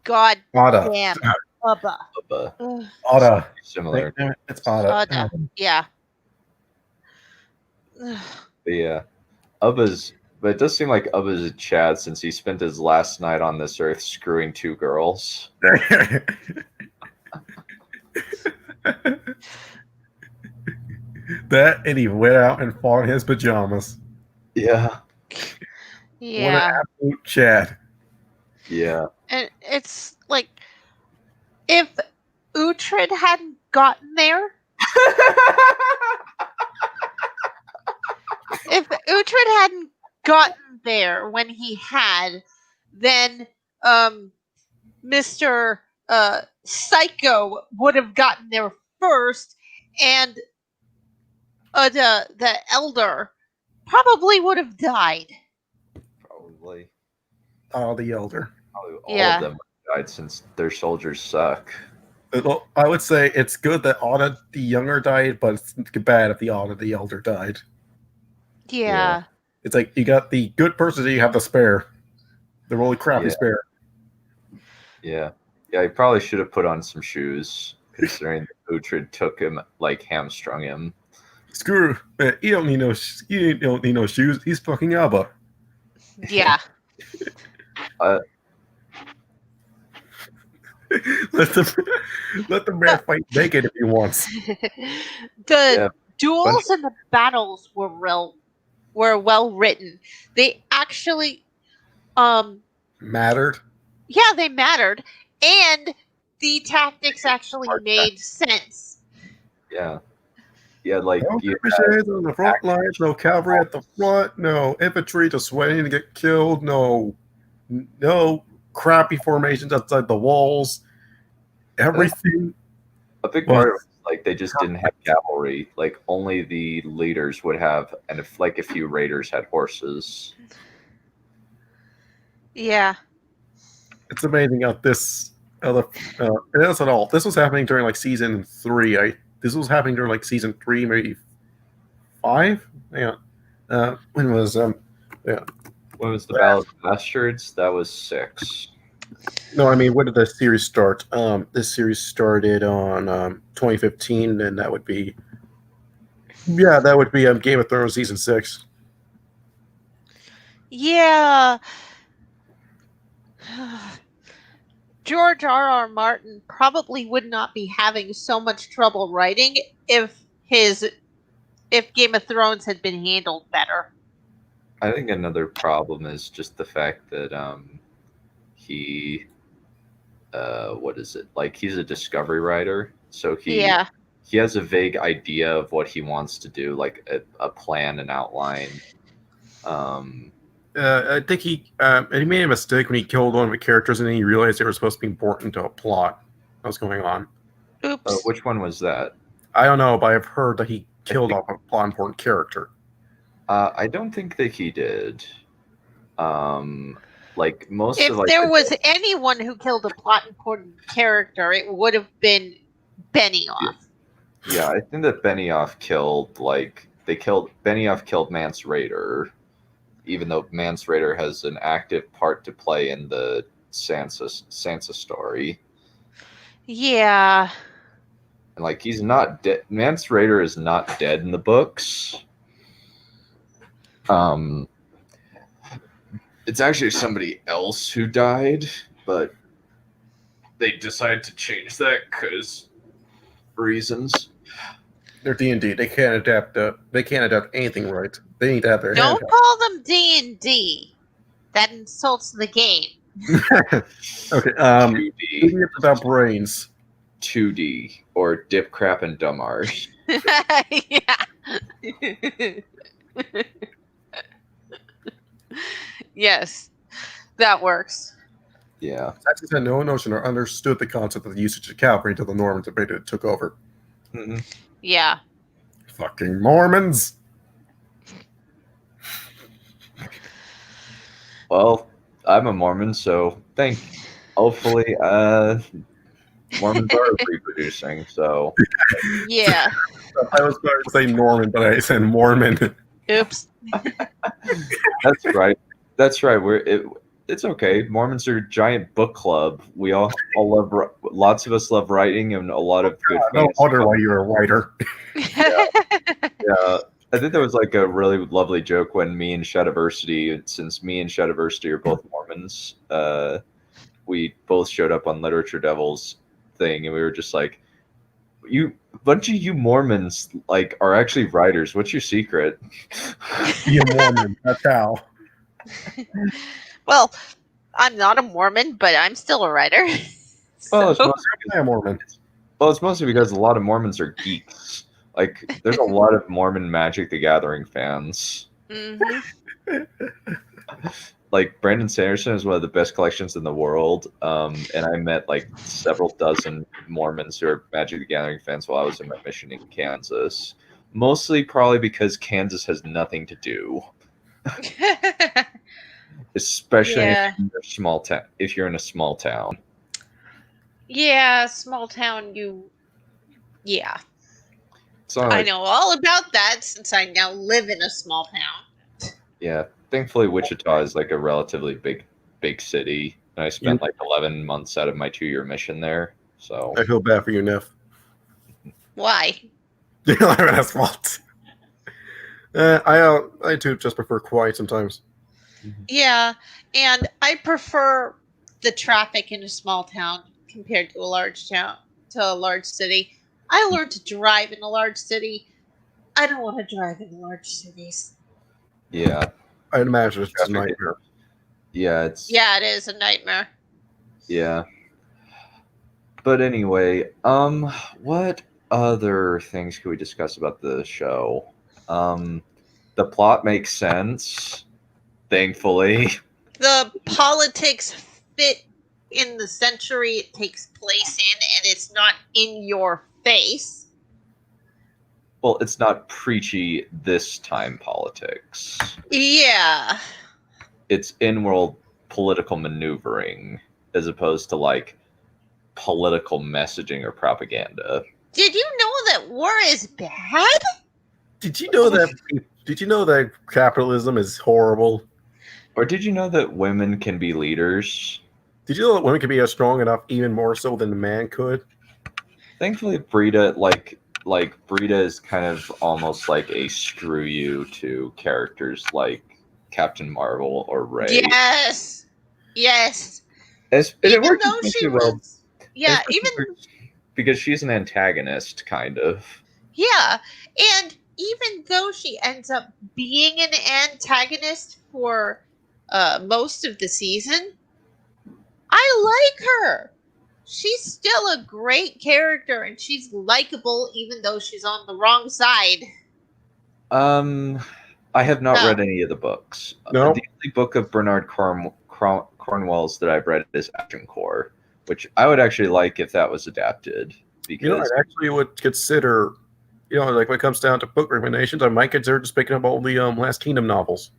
God Ada. damn. Ubba. Ubba. Ada. Similar. It's Ada. Ada. Yeah. But yeah. But it does seem like Ubba's a Chad since he spent his last night on this earth screwing 2 girls. That, and he went out and fought in his pajamas. Yeah. Yeah. What an absolute Chad. Yeah. And it's like, if Uhtred hadn't gotten there, if Uhtred hadn't gotten there when he had, then Mr. Psycho would have gotten there first, and the elder probably would have died. Probably. Oh, the Elder. Probably all Yeah. of them died since their soldiers suck. Well, I would say it's good that Ada the Younger died, but it's bad if the Ada the Elder died. Yeah. It's like you got the good person, and you have the spare. The really crappy Yeah. spare. Yeah. Yeah, he probably should have put on some shoes, considering that Uhtred took him, like hamstrung him. Screw. You don't need no. You don't need no shoes. He's fucking Abba. Yeah. let the man fight naked if he wants. The duels and the battles were well written. They actually Mattered. yeah, they mattered, and the tactics actually made sense. Yeah. Yeah, like No you trebuchets on the front lines, no cavalry at the front, no infantry just waiting to get killed, no crappy formations outside the walls. Everything. a big part of it was, like they just didn't have cavalry. Like only the leaders would have, and if like a few raiders had horses. Yeah. It's amazing how this. That's at all. This was happening during like season 3. This was happening during like season 3, maybe 5. Yeah. When was When was the Battle of the Bastards? That was 6. No, I mean, when did the series start? This series started on 2015, and that would be Game of Thrones season 6. Yeah. George R.R. Martin probably would not be having so much trouble writing if Game of Thrones had been handled better. I think another problem is just the fact that he what is it? Like, he's a discovery writer, so he has a vague idea of what he wants to do, like a plan, an outline. I think he made a mistake when he killed one of the characters, and then he realized they were supposed to be important to a plot that was going on. Oops. Which one was that? I don't know, but I've heard that he killed off a plot important character. I don't think that he did. Like most If of like there was anyone who killed a plot important character, it would have been Benioff. Yeah, I think that Benioff killed Benioff killed Mance Rayder, even though Mance Rayder has an active part to play in the Sansa story. Yeah. And like, he's not dead. Mance Rayder is not dead in the books. It's actually somebody else who died, but they decided to change that because reasons. They're D&D. They can't adapt. They can't adapt anything right. They need to have their Don't hand call them D&D. That insults the game. Okay. 2D. It's about brains. 2D or Dip Crap and Dummars. Yeah. Yes, that works. Yeah. Saxons had no notion or understood the concept of the usage of cavalry until the Normans invaded and took over. Mm-hmm. Yeah. Fucking Mormons! Well, I'm a Mormon, so hopefully Mormons are reproducing, so Yeah. I was going to say Norman, but I said Mormon. Oops. that's right. That's right. It's okay. Mormons are a giant book club. We all love. Lots of us love writing, and a lot of good. No wonder why you're a writer. Yeah. I think there was like a really lovely joke when me and Shadiversity, since me and Shadiversity are both Mormons, we both showed up on Literature Devils thing, and we were just like, a bunch of you Mormons like are actually writers. What's your secret? You're Mormon. That's how. Well, I'm not a Mormon, but I'm still a writer. Well, it's So- mostly, I'm Mormon. it's mostly because a lot of Mormons are geeks. Like, there's a lot of Mormon Magic the Gathering fans. Mhm. Like, Brandon Sanderson is one of the best collections in the world. And I met like several dozen Mormons who are Magic the Gathering fans while I was in my mission in Kansas. Mostly probably because Kansas has nothing to do. Especially Yeah. if you're a small town. If you're in a small town. Yeah, small town, yeah. It's not I like, know all about that since I now live in a small town. yeah. Thankfully, Wichita is like a relatively big city. And I spent like 11 months out of my 2-year mission there. So I feel bad for you, Neph. Why? You live in a small I too just prefer quiet sometimes. Yeah, and I prefer the traffic in a small town compared to a large city. I learned to drive in a large city. I don't want to drive in large cities. yeah. I'd imagine it's just a nightmare. Yeah, it's Yeah, it is a nightmare. yeah. But anyway, what other things could we discuss about the show? The plot makes sense, thankfully. The politics fit in the century it takes place in, and it's not in your face. Well, it's not preachy this time politics. Yeah. It's in-world political maneuvering as opposed to like political messaging or propaganda. Did you know that war is bad? Did you know that capitalism is horrible? Or did you know that women can be leaders? Did you know that women can be strong enough, even more so than a man could? Thankfully, Brita Brita is kind of almost like a screw you to characters like Captain Marvel or Rey. Yes. It Even works though she especially well. was, yeah, especially even because she's an antagonist, kind of. yeah, and even though she ends up being an antagonist for most of the season, I like her. She's still a great character, and she's likable, even though she's on the wrong side. I have not Oh. read any of the books. No. The only book of Bernard Cornwell's that I've read is Action Corps, which I would actually like if that was adapted. Because You know, I actually would consider, like when it comes down to book recommendations, I might consider just picking up all the Last Kingdom novels.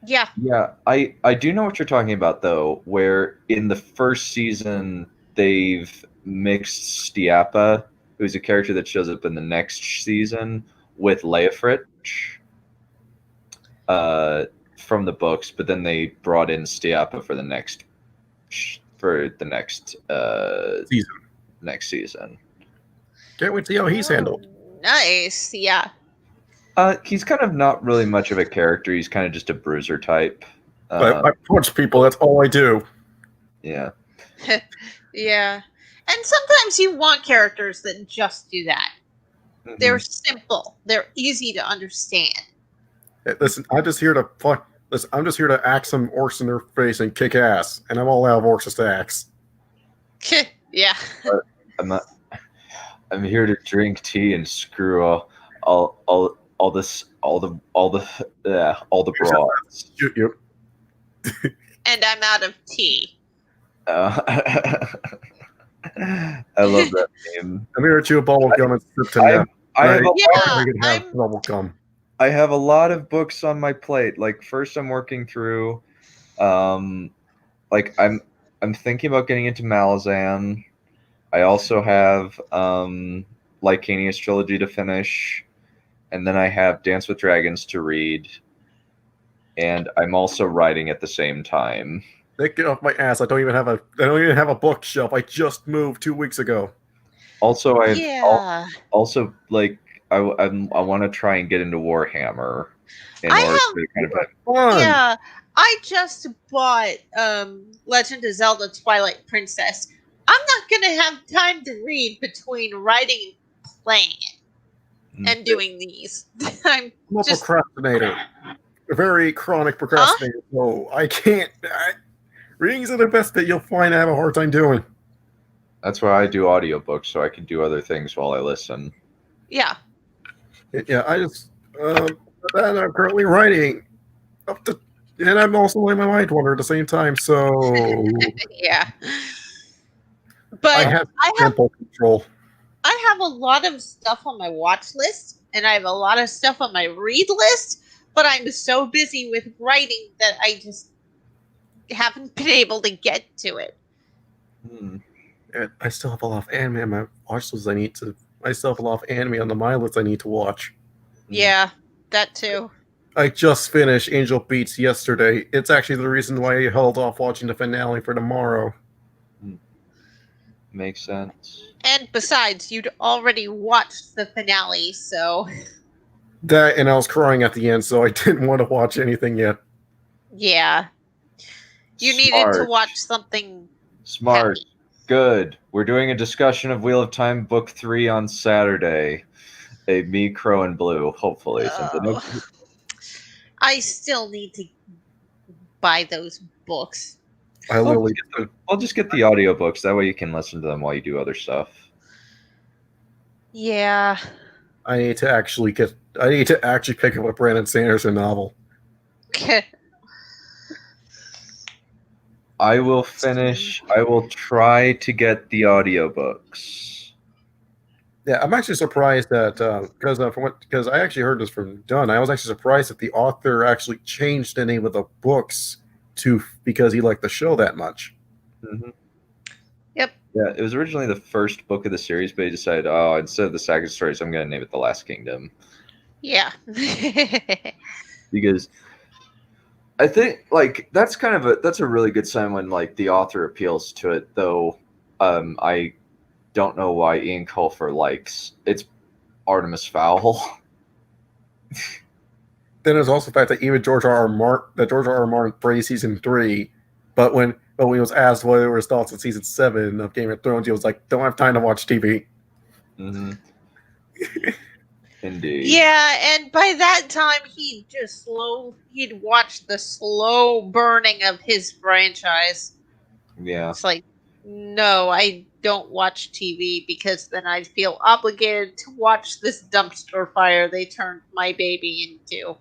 Yeah. yeah, I do know what you're talking about though, where in the first season they've mixed Stiappa, who's a character that shows up in the next season, with Leofric from the books, but then they brought in Stiappa for the next Season. next season. Can't wait to see how he's handled. Nice. Yeah. He's kind of not really much of a character. He's kind of just a bruiser type. I punch people. That's all I do. Yeah. Yeah. And sometimes you want characters that just do that. Mhm. They're simple. They're easy to understand. Hey, listen, I'm just here to Listen, I'm just here to axe some orcs in their face and kick ass, and I'm all out of orcs to axe. Yeah. I'm not. I'm here to drink tea and screw all the broads. Shoot you. And I'm out of tea. I love that name. I'm here to chew a bubble gum and sip to death. I have a Yeah, I could have bubble gum. I have a lot of books on my plate. Like first I'm working through like I'm thinking about getting into Malazan. I also have Lycania's Trilogy to finish, and then I have Dance with Dragons to read. And I'm also writing at the same time. Get off my ass. I don't even have a bookshelf. I just moved 2 weeks ago. Also I Yeah. also like I want to try and get into Warhammer in I order have- to kind of Fun. Yeah. I just bought Legend of Zelda Twilight Princess. I'm not gonna have time to read between writing and playing it and doing these. I'm I'm a just procrastinator. A very chronic procrastinator. So I can't. Readings are the best that you'll find I have a hard time doing. That's why I do audiobooks, so I can do other things while I listen. yeah. Yeah, I just. And I'm currently writing. And I'm also letting my mind wander at the same time, so. Yeah. But I have I have tempo control. I have a lot of stuff on my watch list, and I have a lot of stuff on my read list, but I'm so busy with writing that I just haven't been able to get to it. And I still have a lot of anime on my watch list I still have a lot of anime on my list I need to watch. Yeah, that too. I just finished Angel Beats yesterday. It's actually the reason why I held off watching the finale for tomorrow. Makes sense. And besides, you'd already watched the finale, so That, and I was crying at the end, so I didn't want to watch anything yet. yeah. You needed to Smart. watch something Smart. happy. Good. We're doing a discussion of Wheel of Time Book 3 on Saturday. Me, Crow, and Blue, hopefully. Since I know- Oh. I still need to buy those books. I literally. I'll just get the audiobooks. That way you can listen to them while you do other stuff. Yeah. I need to actually pick up a Brandon Sanderson novel. I will try to get the audiobooks. Yeah, I'm actually surprised that because I actually heard this from Dunn. I was actually surprised that the author actually changed the name of the books because he liked the show that much. Mm-hmm. Yep. Yeah, it was originally the first book of the series, but he decided, instead of the Saga Stories, I'm going to name it The Last Kingdom. Yeah. Because I think that's a really good sign when the author appeals to it, though. I don't know why Ian Colfer likes it's Artemis Fowl. Then there's also the fact that even George R. R. Martin praised season 3, But when he was asked what were his thoughts on season 7 of Game of Thrones, he was like, "Don't have time to watch TV." Mm-hmm. Indeed. Yeah, and by that time he'd watch the slow burning of his franchise. Yeah. It's like, no, I don't watch TV because then I'd feel obligated to watch this dumpster fire they turned my baby into.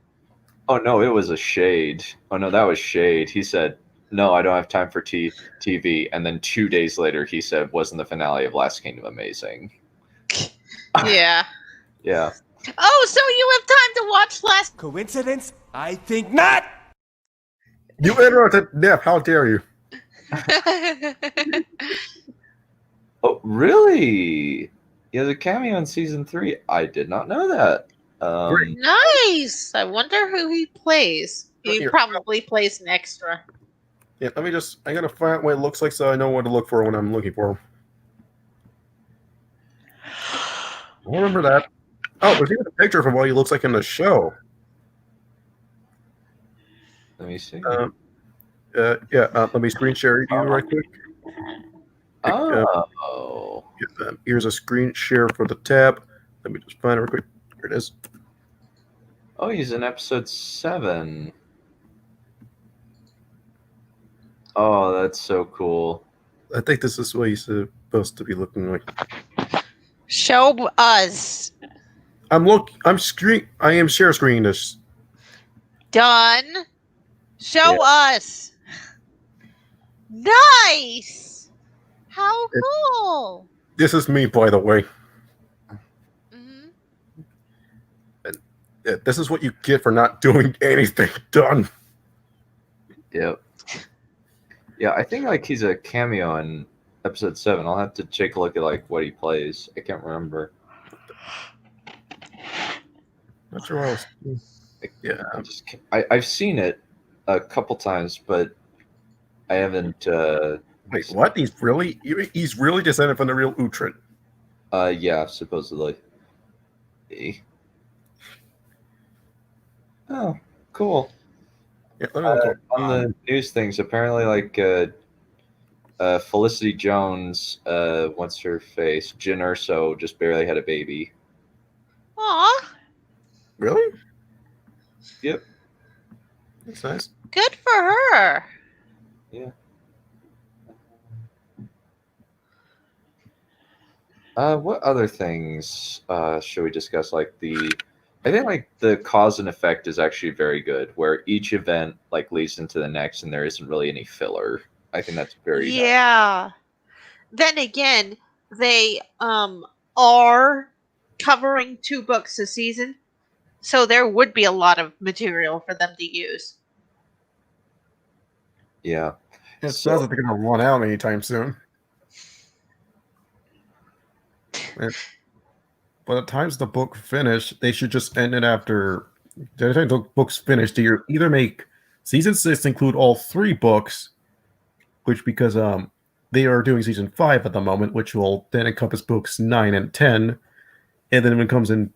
Oh no, it was a shade. Oh no, that was shade. He said, "No, I don't have time for TV," and then 2 days later, he said, "Wasn't the finale of Last Kingdom amazing?" Yeah. Yeah. Oh, so you have time to watch Last... Coincidence? I think not! You interrupted Neph. How dare you? Oh, really? He has a cameo in season 3. I did not know that. Nice! I wonder who he plays. He Here. probably plays an extra. Yeah, let me just. I gotta find out what it looks like so I know what to look for when I'm looking for him. I remember that. Oh, there's even a picture of what he looks like in the show. Let me see. Let me screen share you right quick. Oh. Here's a screen share for the tab. Let me just find it real quick. Here it is. Oh, he's in episode 7. Oh, that's so cool. I think this is what he's supposed to be looking like. Show us. I am share screening this. Done. Show us. Nice. How cool. This is me, by the way. Mm-hmm. And this is what you get for not doing anything. Done. Yep. Yeah, I think like he's a cameo in episode 7. I'll have to take a look at like what he plays. I can't remember. Not sure what else. Yeah. I've seen it a couple times, but I haven't. Wait, what? He's really descended from the real Uhtred. Yeah, supposedly. Oh, cool. Yeah, let me look on the news things, apparently, like Felicity Jones, what's her face? Jyn Erso just barely had a baby. Aw. Really? Yep. That's nice. Good for her. Yeah. What other things should we discuss? Like I think like the cause and effect is actually very good, where each event like leads into the next, and there isn't really any filler. I think that's very nice. Yeah. Then again, they are covering 2 books a season, so there would be a lot of material for them to use. Yeah. It sounds like they're going to run out anytime soon. By the time the book finish, they should just end it after. By the time the book's finished, they either make season 6 include all 3 books, which because they are doing season 5 at the moment, which will then encompass books 9 and 10, and then when it comes in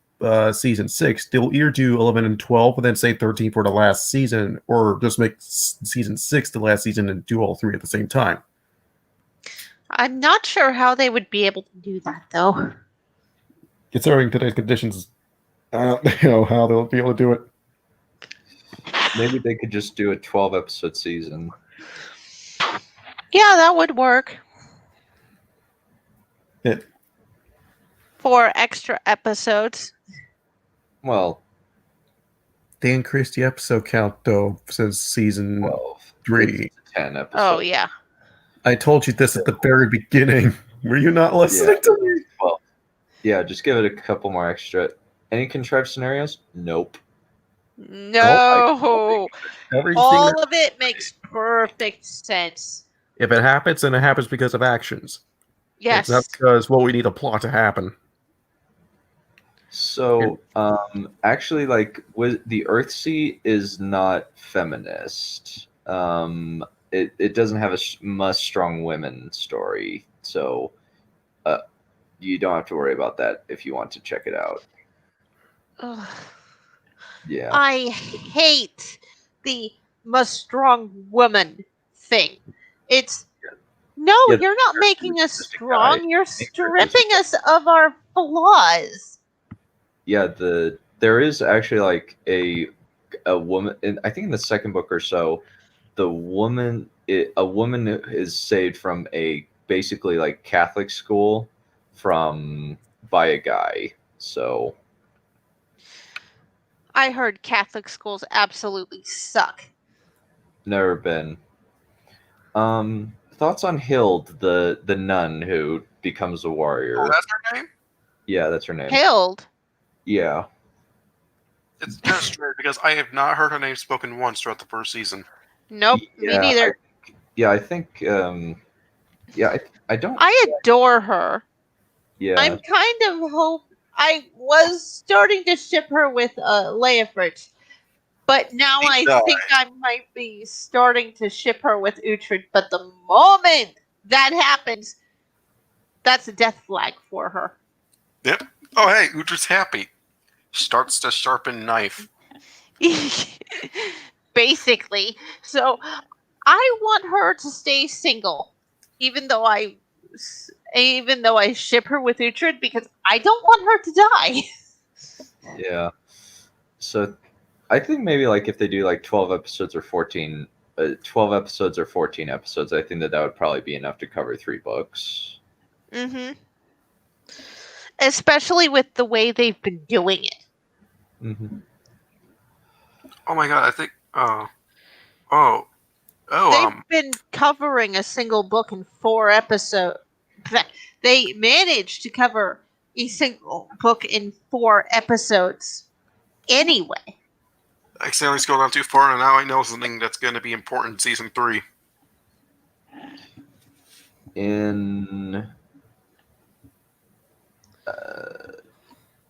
season 6, they'll either do 11 and 12, and then say 13 for the last season, or just make season 6 the last season and do all 3 at the same time. I'm not sure how they would be able to do that, though. Considering today's conditions, I don't know how they'll be able to do it. Maybe they could just do a 12-episode season. Yeah, that would work. Yeah. 4 extra episodes. Well, They increased the episode count, though, since season 12. 3. 10 episodes. Oh, yeah. I told you this at the very beginning. Were you not listening to me? Well, yeah, just give it a couple more extra. Any contrived scenarios? Nope. No. Everything All of it makes perfect sense. if it happens, then it happens because of actions. Yes. It's not because, well, we need a plot to happen. So, actually, like, the Earthsea is not feminist. It doesn't have a must strong women story, so you don't have to worry about that if you want to check it out. Ugh. Yeah. I hate the must strong woman thing. It's no, Yeah, you're not making us just a guy. strong. You're stripping us of our flaws. Yeah, there is actually like a woman. I think in the second book or so, a woman is saved from a basically like Catholic school by a guy. So I heard Catholic schools absolutely suck. never been. Thoughts on Hild, the nun who becomes a warrior? Oh, that's her name? Yeah, that's her name. Hild. Yeah. It's kind of strange because I have not heard her name spoken once throughout the first season. Nope, me Yeah, neither. I think. I don't. I adore her. Yeah. I'm kind of I was starting to ship her with Leofrit, but now I think I might be starting to ship her with Uhtred. But the moment that happens, that's a death flag for her. Yep. Oh, hey, Uhtred's happy. Starts to sharpen knife. Basically. So I want her to stay single, even though I ship her with Uhtred, because I don't want her to die. Yeah. So I think maybe like if they do like 12 episodes or 14 episodes or 14 episodes, I think that would probably be enough to cover 3 books. Mm-hmm. Especially with the way they've been doing it. Mm-hmm. Oh my god, I think They've been covering a single book in 4 episodes. They managed to cover a single book in 4 episodes anyway. I accidentally scrolled down too far, and now I know something that's going to be important in season 3.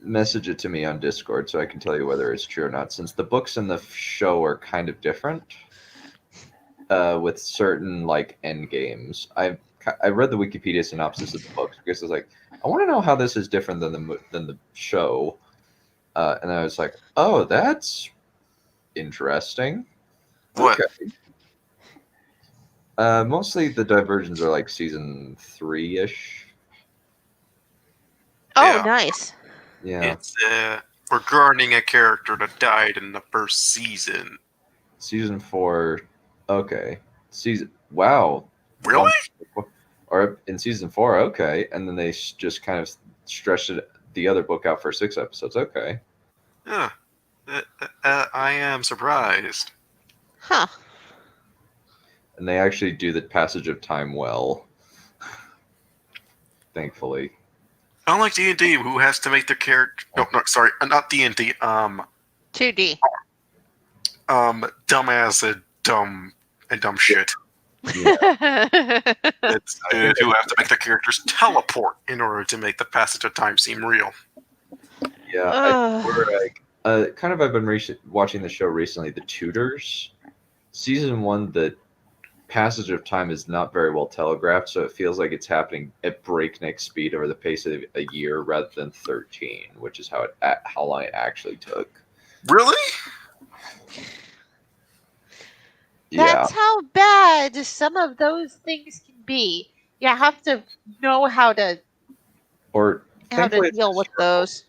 Message it to me on Discord so I can tell you whether it's true or not, since the books and the show are kind of different with certain like end games. I read the Wikipedia synopsis of the books because I was like, I want to know how this is different than the show, and I was like, oh, that's interesting. What? Okay. Mostly the diversions are like season 3-ish. Oh, Yeah. nice. Yeah. It's regarding a character that died in the first season. Season 4. Okay. Wow. Really? Or in season 4, okay. And then they just kind of stretched the other book out for 6 episodes. Okay. Yeah. I am surprised. Huh. And they actually do the passage of time well. Thankfully. Unlike D&D, who has to make their character... No, sorry. Not D&D. 2D. Dumbass and dumb shit. Yeah. It's dudes who have to make their characters teleport in order to make the passage of time seem real. Yeah. I've been watching the show recently, The Tudors. Season 1, the passage of time is not very well telegraphed, so it feels like it's happening at breakneck speed over the pace of a year rather than 13, which is how long it actually took. Really? That's how bad some of those things can be. You have to know how to deal with those.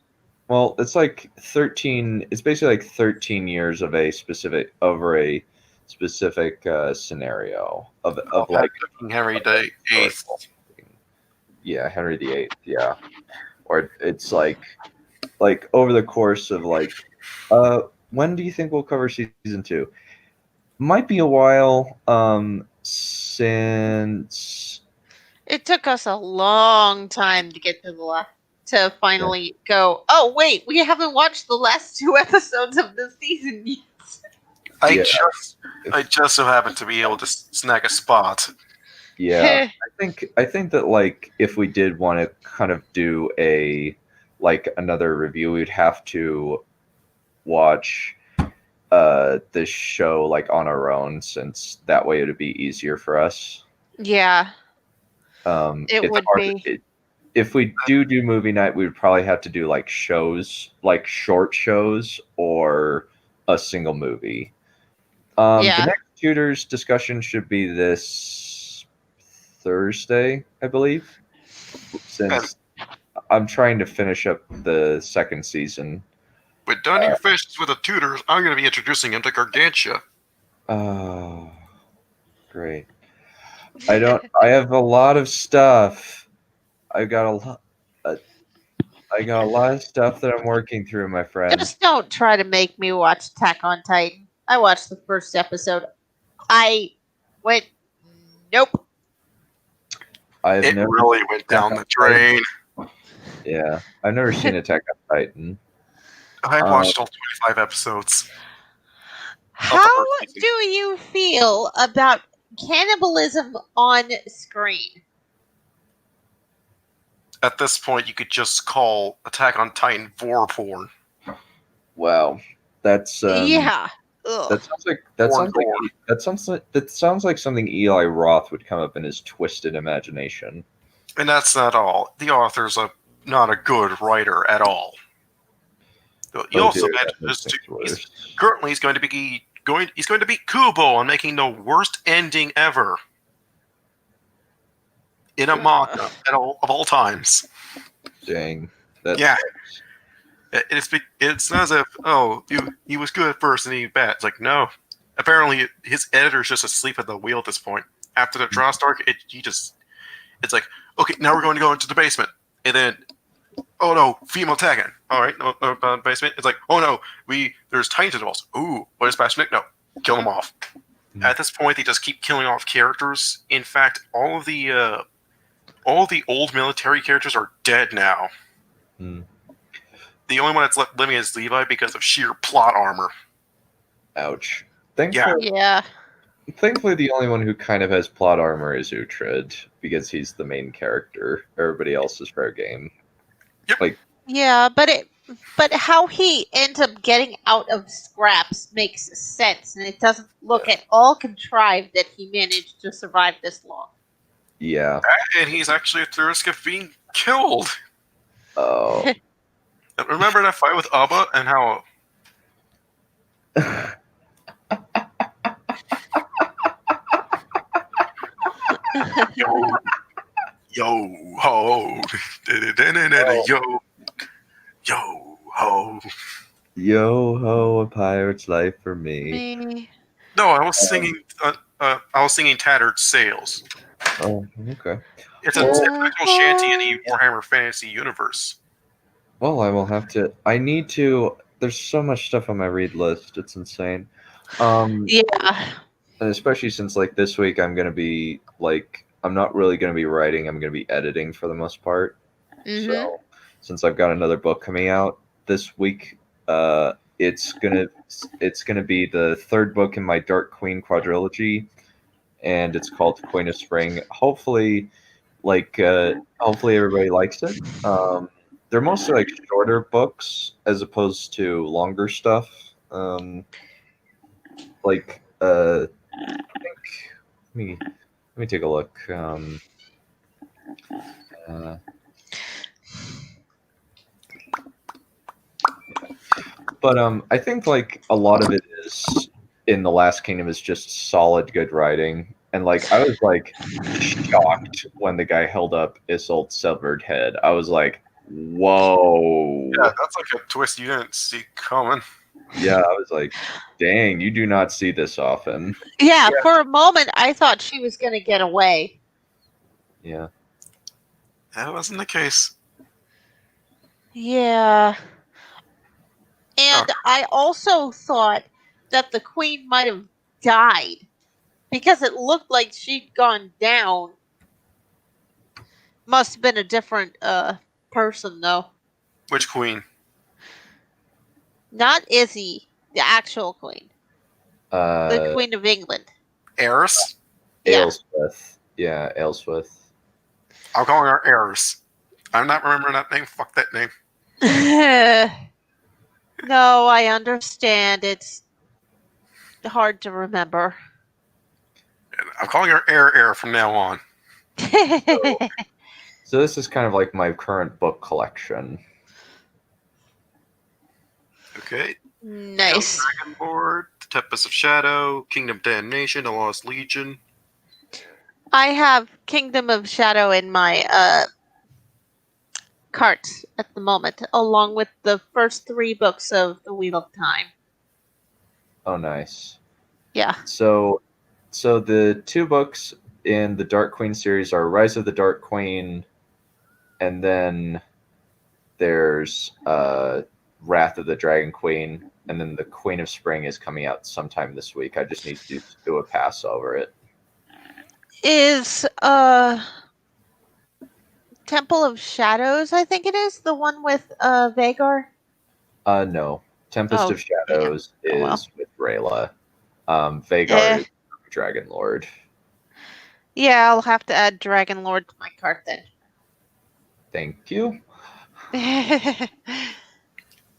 Well, it's like 13. It's basically like 13 years of a specific scenario of like Henry the Eighth. Yeah, Henry VIII. Yeah, or it's like over the course of like, when do you think we'll cover season 2? Might be a while. Since it took us a long time to get to finally go. Oh wait, we haven't watched the last 2 episodes of the season yet. I just so happen to be able to snag a spot. Yeah, I think that like if we did want to kind of do another review, we'd have to watch this show like on our own, since that way it would be easier for us. Yeah. It would be. If we do movie night, we would probably have to do like shows, like short shows or a single movie. The tutors discussion should be this Thursday, I believe, since I'm trying to finish up the second season. With done your fists with the tutors, I'm going to be introducing him to Gargantia. Oh, great. I have a lot of stuff. I got a lot of stuff that I'm working through, my friend. Just don't try to make me watch Attack on Titan. I watched the first episode. I went, nope. It really went down the drain. Yeah, I've never seen Attack on Titan. I watched all 25 episodes. How do you feel about cannibalism on screen? At this point, you could just call Attack on Titan vor porn. Wow, that's Yeah. That sounds like something Eli Roth would come up in his twisted imagination. And that's not all. The author's not a good writer at all. He also mentioned currently he's going to beat Kubo on making the worst ending ever in a manga of all times. Dang. Yeah. It's not as if he was good at first and he bad. It's like no. Apparently his editor's just asleep at the wheel at this point. After the draw start, it's like, okay, now we're going to go into the basement. And then oh no, female tagging. Alright, no, basement. It's like, oh no, there's tiny tentacles. Ooh, what is Bastion? No, kill them off. At this point they just keep killing off characters. In fact, all of the old military characters are dead now. The only one that's left living is Levi because of sheer plot armor. Ouch. Yeah. Thankfully, the only one who kind of has plot armor is Uhtred, because he's the main character. Everybody else is fair game. Yep. Like, yeah, but how he ends up getting out of scraps makes sense, and it doesn't look at all contrived that he managed to survive this long. Yeah. And he's actually at the risk of being killed. Oh. Remember that fight with Abba and how... Yo ho, yo ho, a pirate's life for me. No, I was singing. I was singing "Tattered Sails." Oh, okay. It's a typical shanty in the Warhammer Fantasy universe. Well, I will have to. I need to. There's so much stuff on my read list. It's insane. Yeah. And especially since like this week, I'm gonna be like. I'm not really going to be writing. I'm going to be editing for the most part. So, since I've got another book coming out this week, it's gonna be the third book in my Dark Queen quadrilogy, and it's called Queen of Spring. Hopefully everybody likes it. They're mostly like shorter books as opposed to longer stuff. I think. Let me take a look. But I think like a lot of it is in The Last Kingdom is just solid good writing, and like I was like shocked when the guy held up Isolde's severed head. I was like, whoa. Yeah, that's like a twist you didn't see coming. Yeah, I was like, dang, you do not see this often. Yeah, for a moment I thought she was going to get away. Yeah. That wasn't the case. Yeah. And I also thought that the queen might have died because it looked like she'd gone down. Must have been a different person, though. Which queen? Not Izzy, the actual queen. The Queen of England. Eris? Yeah. Aelswith. Yeah, Aelswith. I'm calling her Eris. I'm not remembering that name. Fuck that name. No, I understand. It's hard to remember. I'm calling her Air from now on. So this is kind of like my current book collection. Okay. Nice. Dragonlord, Tempest of Shadow, Kingdom of Damnation, The Lost Legion. I have Kingdom of Shadow in my cart at the moment, along with the first 3 books of The Wheel of Time. Oh, nice. Yeah. So the 2 books in the Dark Queen series are Rise of the Dark Queen, and then there's Wrath of the Dragon Queen, and then the Queen of Spring is coming out sometime this week. I just need to do a pass over it. Is Temple of Shadows, I think it is, the one with Vagar? No. Tempest Oh, of Shadows damn. Oh, well. is with Rayla. Vagar Eh. is Dragonlord. Yeah, I'll have to add Dragonlord to my cart then. Thank you.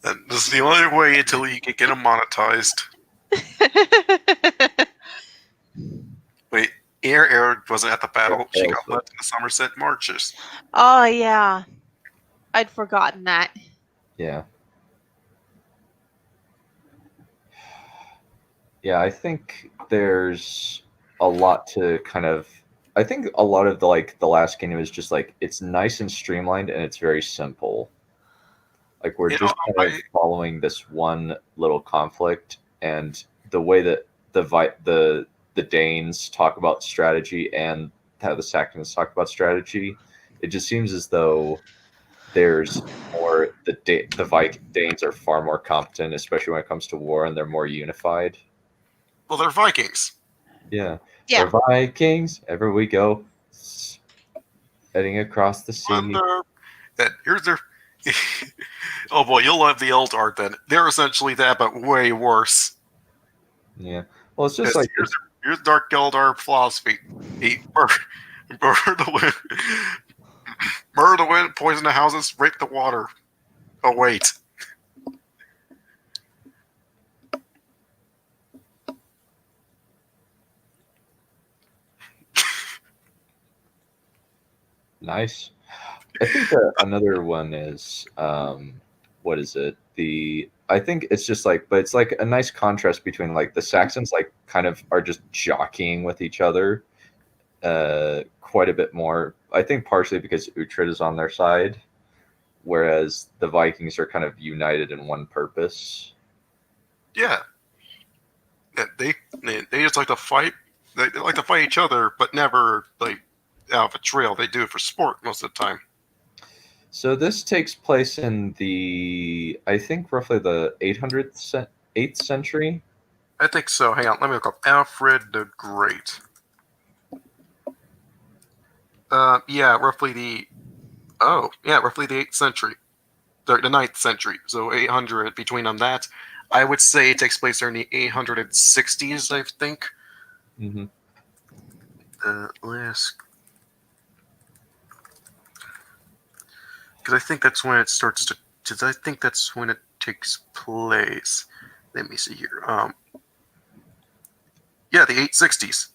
And this is the only way until you can get them monetized. Wait, Air wasn't at the battle. She got left in the Somerset Marches. Oh, yeah. I'd forgotten that. Yeah. Yeah, I think there's a lot to kind of. I think a lot of the Last Kingdom is just like it's nice and streamlined and it's very simple. Like we're just kind of following this one little conflict, and the way that the Danes talk about strategy and how the Saxons talk about strategy, it just seems as though there's more. The Danes are far more competent, especially when it comes to war, and they're more unified. Well, they're Vikings. Yeah. Yeah. We're Vikings. Ever we go, heading across the sea. Here's their. Oh boy, you'll love the Eldar then. They're essentially that, but way worse. Yeah. Well, it's just like here's Dark Eldar philosophy: murder the wind, murder the wind, poison the houses, rape the water. Oh wait. Nice. I think another one is what is it? I think it's just like, but it's like a nice contrast between like the Saxons like kind of are just jockeying with each other quite a bit more. I think partially because Uhtred is on their side, whereas the Vikings are kind of united in one purpose. Yeah. They just like to fight. They like to fight each other, but never like out of a trail. They do it for sport most of the time. So this takes place in I think roughly the 8th century. I think so. Hang on, let me look up Alfred the Great. Roughly the 8th century, the 9th century. So 800 between them. That I would say it takes place during the 860s. I think. Mm-hmm. Last. Because I think that's when it starts to. Because I think that's when it takes place. Let me see here. The 860s.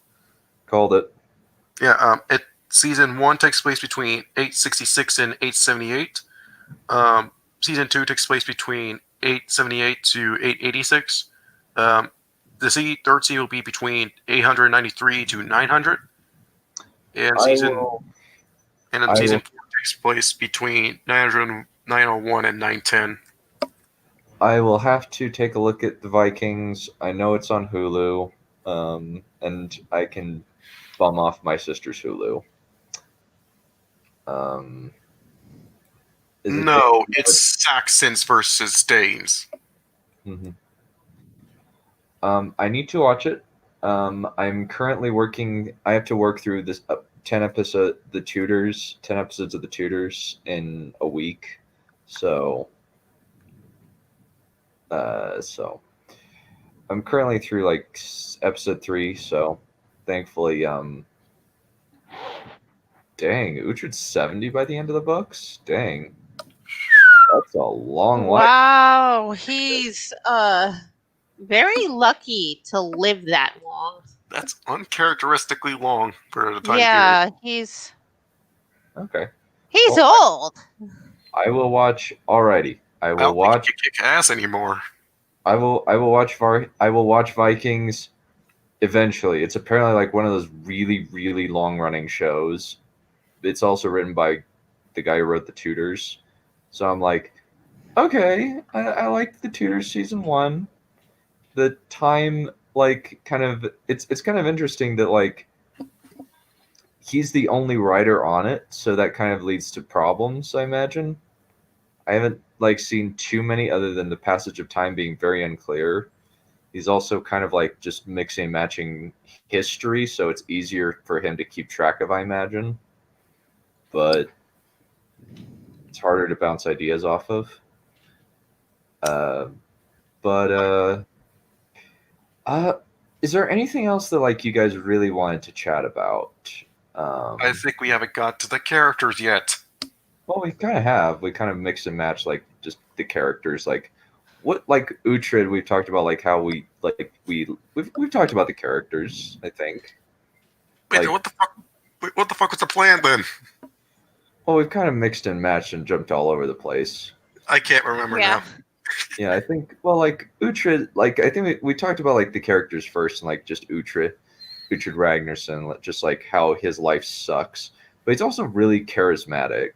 Called it. Yeah. Season 1 takes place between 866 and 878. Season 2 takes place between 878 to 886. The third season will be between 893 to 900. And season 4 takes place between 901 and 910. I will have to take a look at the Vikings. I know it's on Hulu, and I can bum off my sister's Hulu. It's Saxons versus Danes. Mm-hmm. I need to watch it. I'm currently working. I have to work through this 10 episodes of the Tudors in a week. So I'm currently through like episode 3. So thankfully, dang, Uhtred's 70 by the end of the books. Dang, that's a long life. Wow, he's very lucky to live that long. That's uncharacteristically long for the time period. He's okay. He's old. I will watch. Alrighty, I will watch. Think you kick ass anymore. I will watch Vikings eventually. It's apparently like one of those really, really long running shows. It's also written by the guy who wrote The Tudors. So I'm like, okay, I like The Tudors season 1. The time, like, kind of, it's kind of interesting that, like, he's the only writer on it, so that kind of leads to problems, I imagine. I haven't, like, seen too many other than the passage of time being very unclear. He's also kind of, like, just mixing and matching history, so it's easier for him to keep track of, I imagine. But it's harder to bounce ideas off of. Is there anything else that like you guys really wanted to chat about? I think we haven't got to the characters yet. Well, we kind of have. We kind of mix and match like just the characters. Like what, like Uhtred, we've talked about like how we've talked about the characters. I think. Wait, Like, what the fuck? Wait, what the fuck was the plan then? well, we've kind of mixed and matched and jumped all over the place. I can't remember now. Yeah, I think. Well, like Uhtred, like I think we talked about like the characters first, and like just Uhtred Ragnarsson, just like how his life sucks, but he's also really charismatic.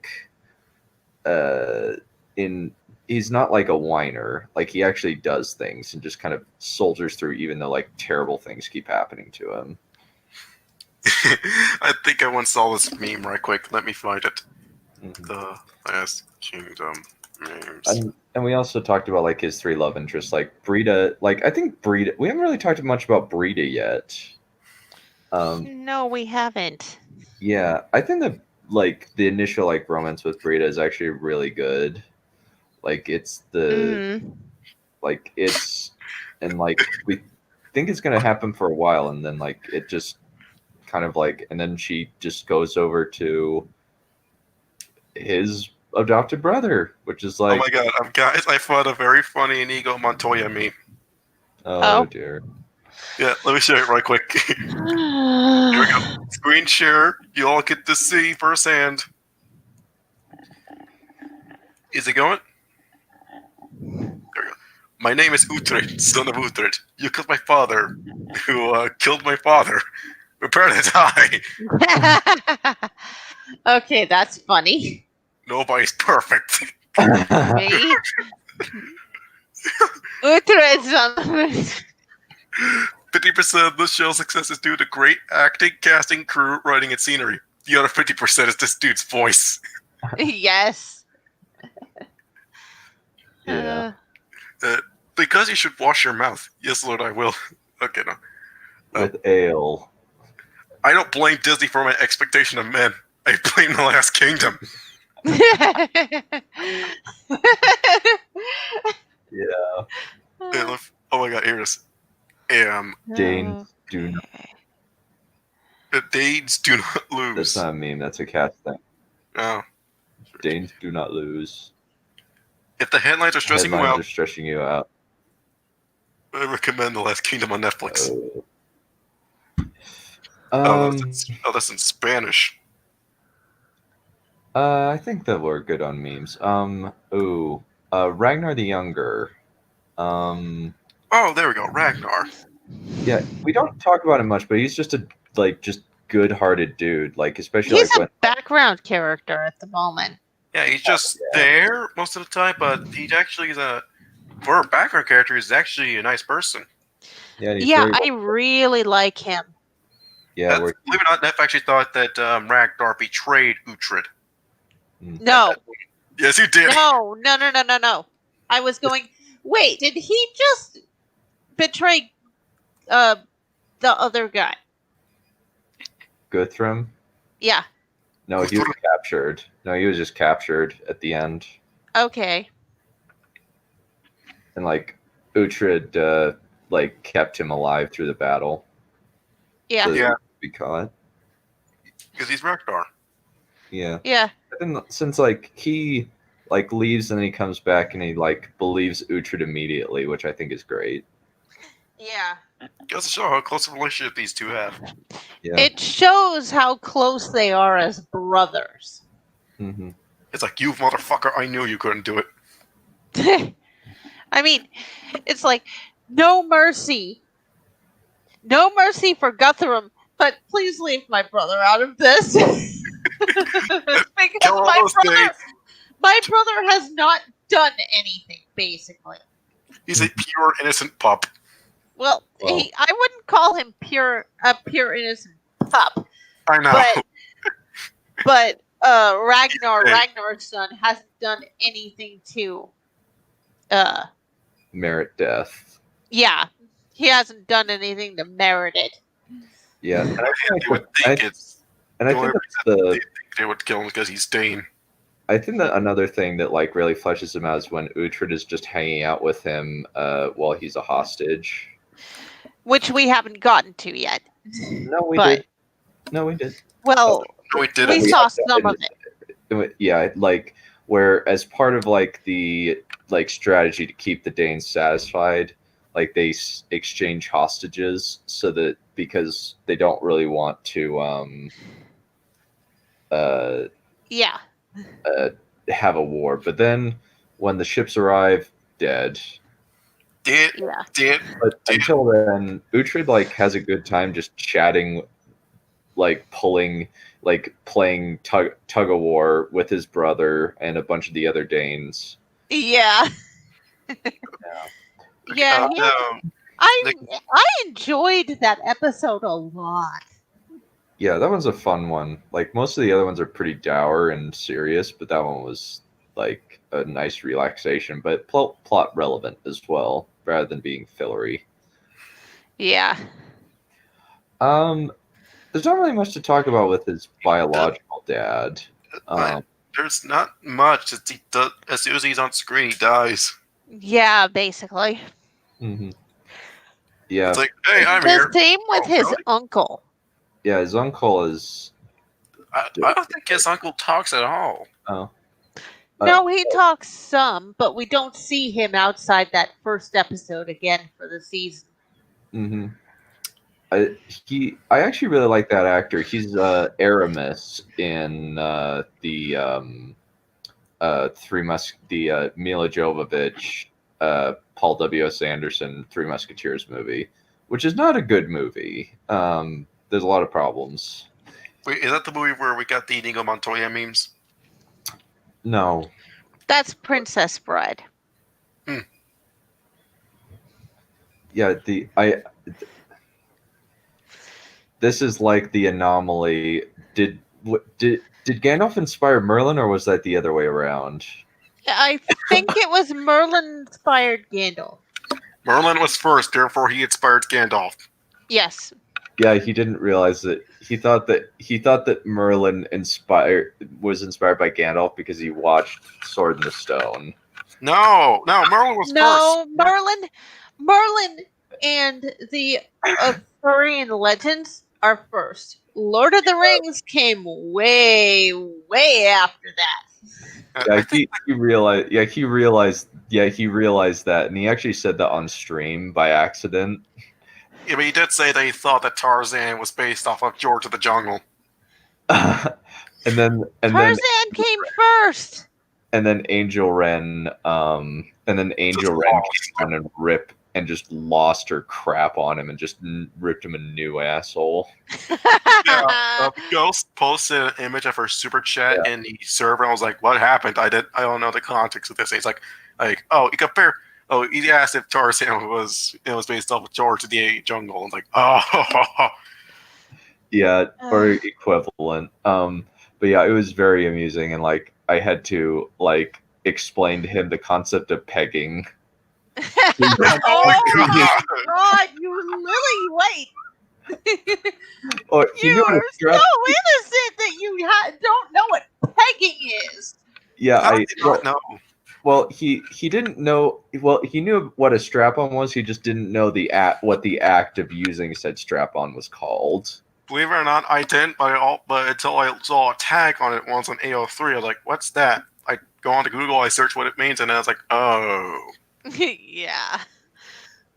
He's not like a whiner. Like he actually does things and just kind of soldiers through, even though like terrible things keep happening to him. I think I once saw this meme right quick. Let me find it. Mm-hmm. The Last Kingdom memes. And we also talked about like his 3 love interests, like Brita. Like I think Brita. We haven't really talked much about Brita yet. No, we haven't. Yeah, I think that like the initial like romance with Brita is actually really good. Like it's like it's and like we think it's gonna happen for a while, and then like it just kind of like, and then she just goes over to his adopted brother, which is like, oh my god, guys, I found a very funny Inigo Montoya meme. oh dear. Yeah, let me show you right quick. Here we go. Screen share. You all get to see firsthand. Is it going? There we go. My name is Uhtred, son of Uhtred. You killed my father, who killed my father. Prepare to die. Okay, that's funny. Nobody's perfect. Me? Uhtred's on 50% of the show's success is due to great acting, casting, crew, writing, and scenery. The other 50% is this dude's voice. Yes. Yeah. Because you should wash your mouth. Yes, Lord, I will. Okay, no. With ale. I don't blame Disney for my expectation of men. I blame The Last Kingdom. Yeah. Oh my god, here it is. Danes do not. Danes do not lose. That's not a meme. That's a cat thing. Oh. Danes do not lose. If the headlines are stressing you out, I recommend The Last Kingdom on Netflix. That's in Spanish. I think that we're good on memes. Ragnar the Younger. Oh, there we go, Ragnar. Yeah, we don't talk about him much, but he's just a just good-hearted dude. Like especially he's like a background character at the moment. Yeah, he's just there most of the time, but he actually is for a background character, he's actually a nice person. Yeah, I really like him. Yeah, believe it or not, Neph actually thought that Ragnar betrayed Uhtred. No. Yes, you did. No. I was going, wait, did he just betray the other guy? Guthrum? Yeah. No, he was captured. No, he was just captured at the end. Okay. And like Uhtred like kept him alive through the battle. Yeah. So yeah. Be caught. Because he's Ragnar. Yeah. Yeah. And since like he like leaves and then he comes back and he like believes Uhtred immediately, which I think is great. Yeah. Goes to show how close a relationship these two have. Yeah. It shows how close they are as brothers. Mm-hmm. It's like, you motherfucker, I knew you couldn't do it. I mean, it's like no mercy for Guthrum, but please leave my brother out of this. Because Kill all those things. my brother has not done anything, basically. He's a pure innocent pup. Well, I wouldn't call him a pure innocent pup. I know. But Ragnar's son, hasn't done anything to merit death. Yeah, he hasn't done anything to merit it. Yeah, And I would think it's. And I think that's they would kill him because he's Dane. I think that another thing that like really fleshes him out is when Uhtred is just hanging out with him while he's a hostage, which we haven't gotten to yet. No, we did. No, we did. Well, no, we didn't. We saw some of it. Yeah, like where as part of like the like strategy to keep the Danes satisfied, like they exchange hostages so that because they don't really want to have a war. But then when the ships arrive, dead. But until then, Uhtred like has a good time just chatting, like playing tug of war with his brother and a bunch of the other Danes. Yeah. Yeah. I enjoyed that episode a lot. Yeah, that one's a fun one. Like most of the other ones are pretty dour and serious, but that one was like a nice relaxation, but plot relevant as well, rather than being fillery. Yeah. There's not really much to talk about with his biological dad. There's not much. As soon as he's on screen, he dies. Yeah, basically. Mm-hmm. Yeah. It's like, hey, I'm the here. Same with his uncle. Yeah, his uncle is... I don't think his uncle talks at all. Oh. No, he talks some, but we don't see him outside that first episode again for the season. Mm-hmm. I actually really like that actor. He's Aramis in the Mila Jovovich, Paul W.S. Anderson Three Musketeers movie, which is not a good movie. There's a lot of problems. Wait, is that the movie where we got the Inigo Montoya memes? No. That's Princess Bride. Yeah, this is like the anomaly. Did Gandalf inspire Merlin, or was that the other way around? I think it was Merlin inspired Gandalf. Merlin was first, therefore he inspired Gandalf. Yes. Yeah, he didn't realize that. He thought that Merlin was inspired by Gandalf because he watched Sword in the Stone. No, Merlin was first. Merlin and the Arthurian legends are first. Lord of the Rings came way, way after that. Yeah, he realized that, and he actually said that on stream by accident. Yeah, but he did say that he thought that Tarzan was based off of George of the Jungle. and then Tarzan came first. And then Angel Wren came on and Rip and just lost her crap on him and just ripped him a new asshole. Yeah, Ghost posted an image of her super chat in the server. I was like, "What happened? I don't know the context of this." He's like, "Oh, you compare." Oh, he asked if Tarzan was based off of George of the Jungle. I was like, "Oh." Yeah, or equivalent. But yeah, it was very amusing, and like I had to like explain to him the concept of pegging. Oh my god, you lily white. You are so innocent that you don't know what pegging is. Yeah, I did not know. Well, he didn't know. Well, he knew what a strap-on was. He just didn't know what the act of using said strap-on was called. Believe it or not, I didn't. But until I saw a tag on it once on AO3, I was like, "What's that?" I go on to Google, I search what it means, and then I was like, "Oh." Yeah.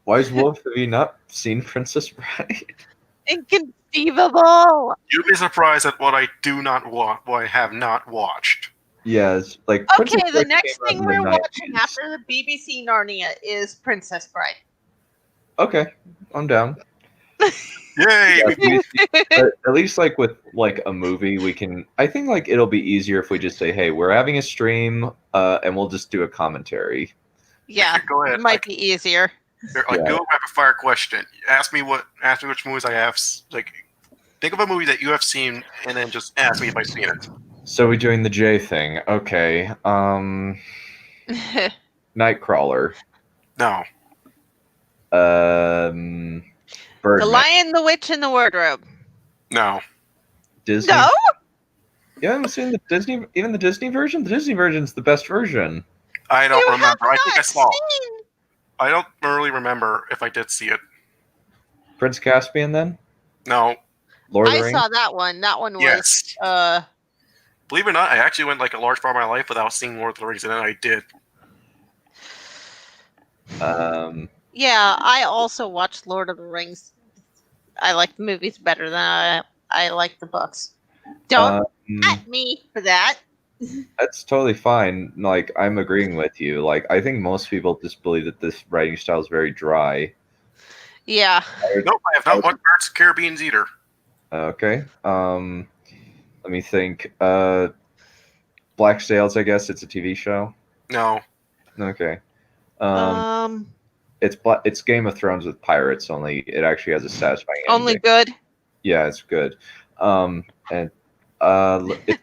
Wise Wolf, have you not seen Princess Bride? Inconceivable. You'd be surprised at what I do not watch. What I have not watched. Yes, like Okay, Princess the Bride next came out thing in the we're watching 90s. after the BBC Narnia is Princess Bride. Okay, I'm down. Yay! But at least like with like a movie, we can. I think like it'll be easier if we just say, "Hey, we're having a stream, and we'll just do a commentary." Yeah, Go ahead. it might be easier. Like, Yeah. do a rapid fire question. Ask me which movies I have. Like, think of a movie that you have seen, and then just ask me if I've seen it. So we're doing the J thing. Okay. Nightcrawler. No. Birdman. The Lion, the Witch, and the Wardrobe. No. Disney. No? You haven't seen the Disney, even the Disney version? The Disney version's the best version. I don't You remember. have I think I not saw it. seen- I don't really remember if I did see it. Prince Caspian, then? No. Lord of the I Rings? saw that one. That one was Yes. uh Believe it or not, I actually went like a large part of my life without seeing Lord of the Rings, and then I did. yeah, I also watched Lord of the Rings. I like the movies better than I like the books. Don't at me for that. That's totally fine. Like, I'm agreeing with you. Like, I think most people just believe that this writing style is very dry. Yeah. Nope, I have not watched Pirates of the Caribbean either. Okay. Let me think. Black Sails, I guess it's a TV show. No. Okay. It's Game of Thrones with pirates. Only it actually has a satisfying only ending. good. Yeah, it's good. And it's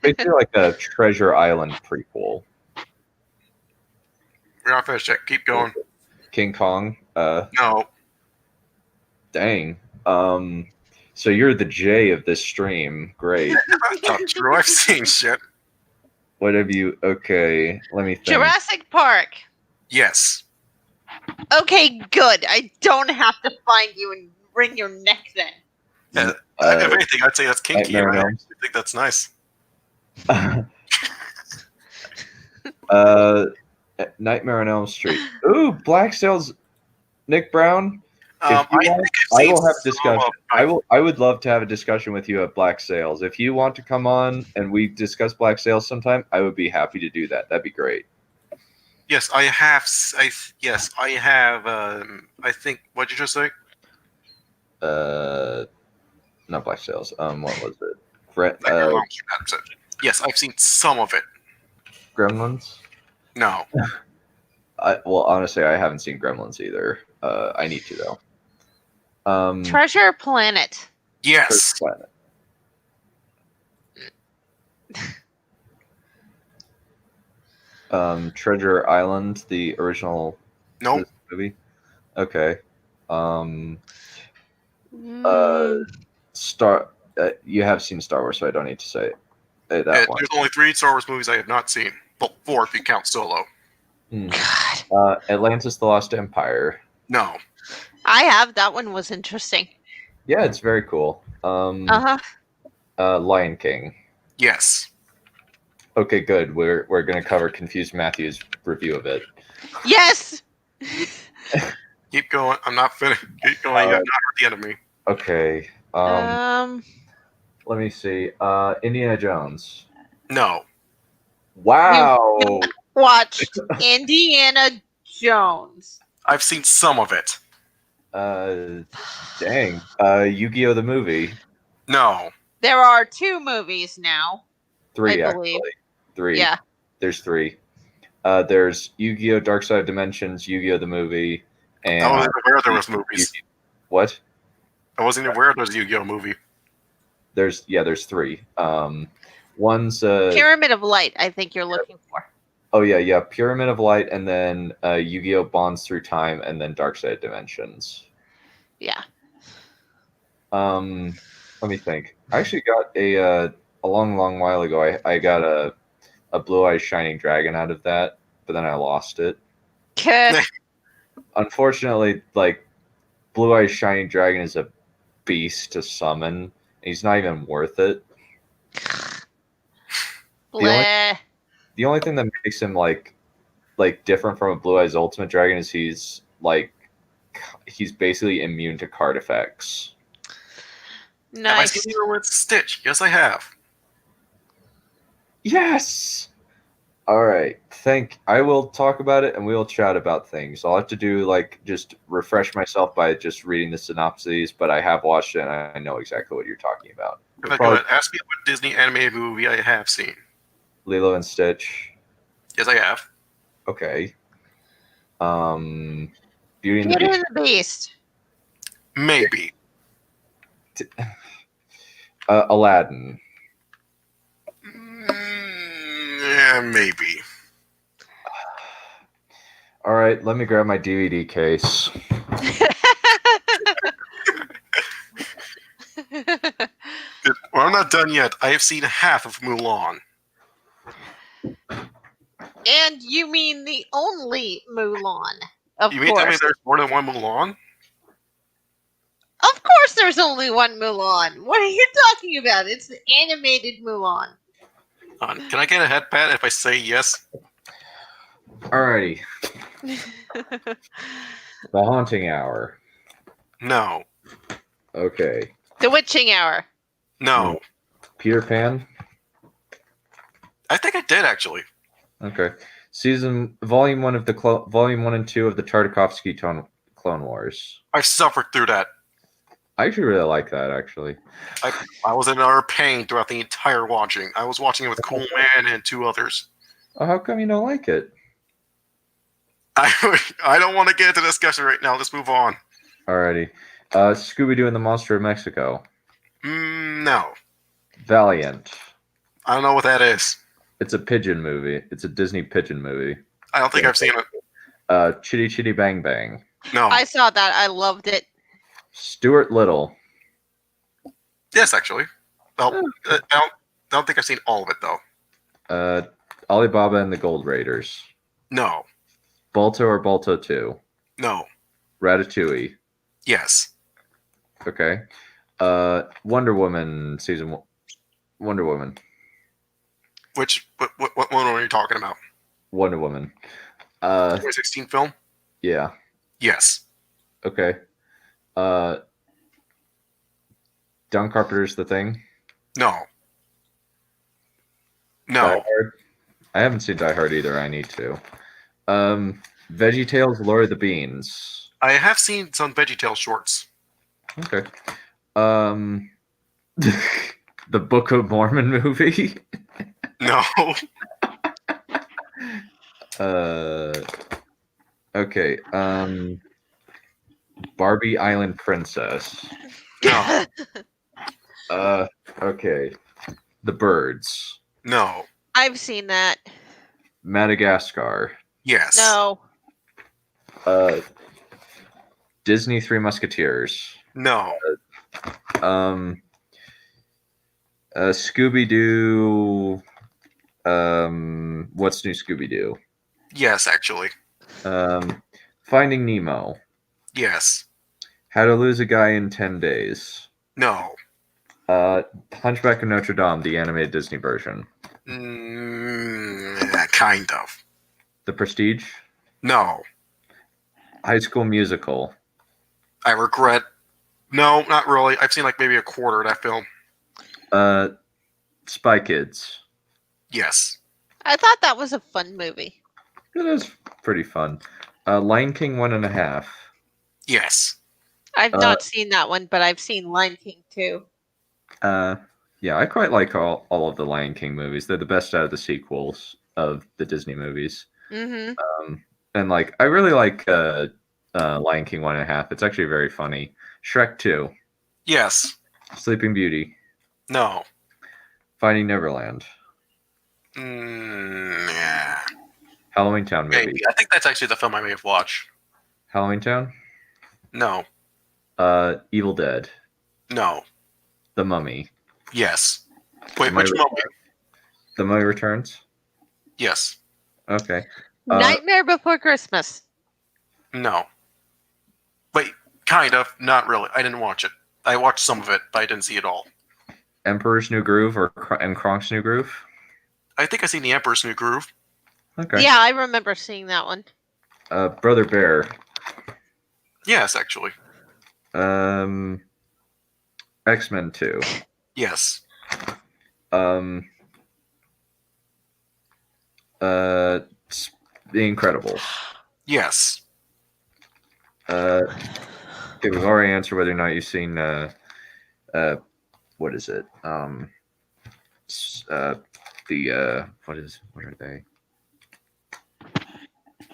basically like a Treasure Island prequel. We're not finished yet. Keep going. King Kong. No. Dang. So you're the J of this stream. Great. That's not true. I've seen shit. What have you? Okay, let me think. Jurassic Park. Yes. Okay, good. I don't have to find you and wring your neck then. If anything, I'd say that's kinky. Nightmare on I Elm actually think that's nice. Nightmare on Elm Street. Ooh, Black Sails. Nick Brown. I will have discussion. I would love to have a discussion with you at Black Sails. If you want to come on and we discuss Black Sails sometime, I would be happy to do that. That'd be great. Yes, I have. Yes, I have. I think. What'd you just say? Not Black Sails. What was it? Yes, I've seen some of it. Gremlins. No. Well, honestly, I haven't seen Gremlins either. I need to though. Treasure Planet. Yes. Treasure Planet. Treasure Island, the original movie. Okay. You have seen Star Wars, so I don't need to say that one. There's only 3 Star Wars movies I have not seen. Well, 4 if you count Solo. God. Atlantis: The Lost Empire. No. I have. That one was interesting. Yeah, it's very cool. Lion King. Yes. Okay, good. We're gonna cover Confused Matthew's review of it. Yes. Keep going. I'm not finished. Keep going. You're not at the end of me. Okay. Let me see. Indiana Jones. No. Wow. Watch Indiana Jones. I've seen some of it. Dang. Yu-Gi-Oh! The movie. No. There are 2 movies now. 3, I believe. actually. 3. Yeah. There's 3. There's Yu-Gi-Oh! Dark Side of Dimensions, Yu-Gi-Oh! The movie, and I wasn't aware there was movies. What? I wasn't aware there was a Yu-Gi-Oh! Movie. There's 3. One's Pyramid of Light, I think you're looking for. Oh yeah, Pyramid of Light, and then Yu-Gi-Oh! Bonds Through Time, and then Dark Side of Dimensions. Yeah. Let me think. I actually got a long while ago. I got a Blue Eyes Shining Dragon out of that, but then I lost it. Unfortunately, like Blue Eyes Shining Dragon is a beast to summon. He's not even worth it. The only thing that makes him like different from a Blue Eyes Ultimate Dragon is he's basically immune to card effects. Nice. Have I seen you with Stitch? Yes, I have. Yes. All right. I will talk about it and we will chat about things. I'll have to do just refresh myself by just reading the synopses, but I have watched it and I know exactly what you're talking about. Go ahead. Ask me what Disney animated movie I have seen. Lilo and Stitch. Yes, I have. Okay. Beauty and the Beauty Beast. and the Beast. Maybe. Aladdin. Yeah, maybe. All right, let me grab my DVD case. Well, I'm not done yet. I have seen half of Mulan. And you mean the only Mulan, of You mean to tell me course. there's more than one Mulan? Of course there's only one Mulan. What are you talking about? It's the animated Mulan. Can I get a head pat if I say yes? Alrighty. The Haunting Hour. No. Okay. The Witching Hour. No. Peter Pan. I think I did, actually. Okay. Volume 1 of the Volume 1 and 2 of the Tartakovsky Clone Wars. I suffered through that. I actually really like that, actually. I was in utter pain throughout the entire watching. I was watching it with Cool Man and 2 others. Oh, how come you don't like it? I don't want to get into discussion right now. Let's move on. Alrighty. Scooby-Doo and the Monster of Mexico. No. Valiant. I don't know what that is. It's a pigeon movie. It's a Disney pigeon movie. I don't think I've seen it. Chitty Chitty Bang Bang. No. I saw that. I loved it. Stuart Little. Yes, actually. Well, I don't think I've seen all of it, though. Alibaba and the Gold Raiders. No. Balto or Balto 2. No. Ratatouille. Yes. Okay. Wonder Woman season 1. Wonder Woman. What one are you talking about? Wonder Woman. 2016 film? Yeah. Yes. Okay. John Carpenter's The Thing. No. No. Die Hard. I haven't seen Die Hard either. I need to. VeggieTales, Lord of the Beans. I have seen some VeggieTales shorts. Okay. The Book of Mormon movie. No. Okay. Barbie Island Princess. No. Okay. The Birds. No. I've seen that. Madagascar. Yes. No. Disney Three Musketeers. No. Scooby-Doo. What's New Scooby-Doo? Yes, actually. Finding Nemo. Yes. How to Lose a Guy in 10 Days. No. Hunchback of Notre Dame, the animated Disney version. Kind of. The Prestige. No. High School Musical. I regret. No, not really. I've seen maybe a quarter of that film. Spy Kids. Yes. I thought that was a fun movie. It was pretty fun. Lion King 1.5. Yes. I've not seen that one, but I've seen Lion King too. Yeah, I quite like all of the Lion King movies. They're the best out of the sequels of the Disney movies. Mm-hmm. And I really like Lion King 1.5. It's actually very funny. Shrek 2. Yes. Sleeping Beauty. No. Finding Neverland. Yeah. Halloween Town movie. Maybe. I think that's actually the film I may have watched. Halloween Town. No. Evil Dead. No. The Mummy. Yes. Wait, which Mummy? The Mummy Returns. Yes. Okay. Nightmare Before Christmas. No. Wait, kind of. Not really. I didn't watch it. I watched some of it, but I didn't see it all. Emperor's New Groove and Kronk's New Groove. I think I seen The Emperor's New Groove. Okay. Yeah, I remember seeing that one. Brother Bear. Yes, actually. X-Men 2. Yes. The Incredibles. Yes. Okay, we've already answered whether or not you've seen what is it? What are they?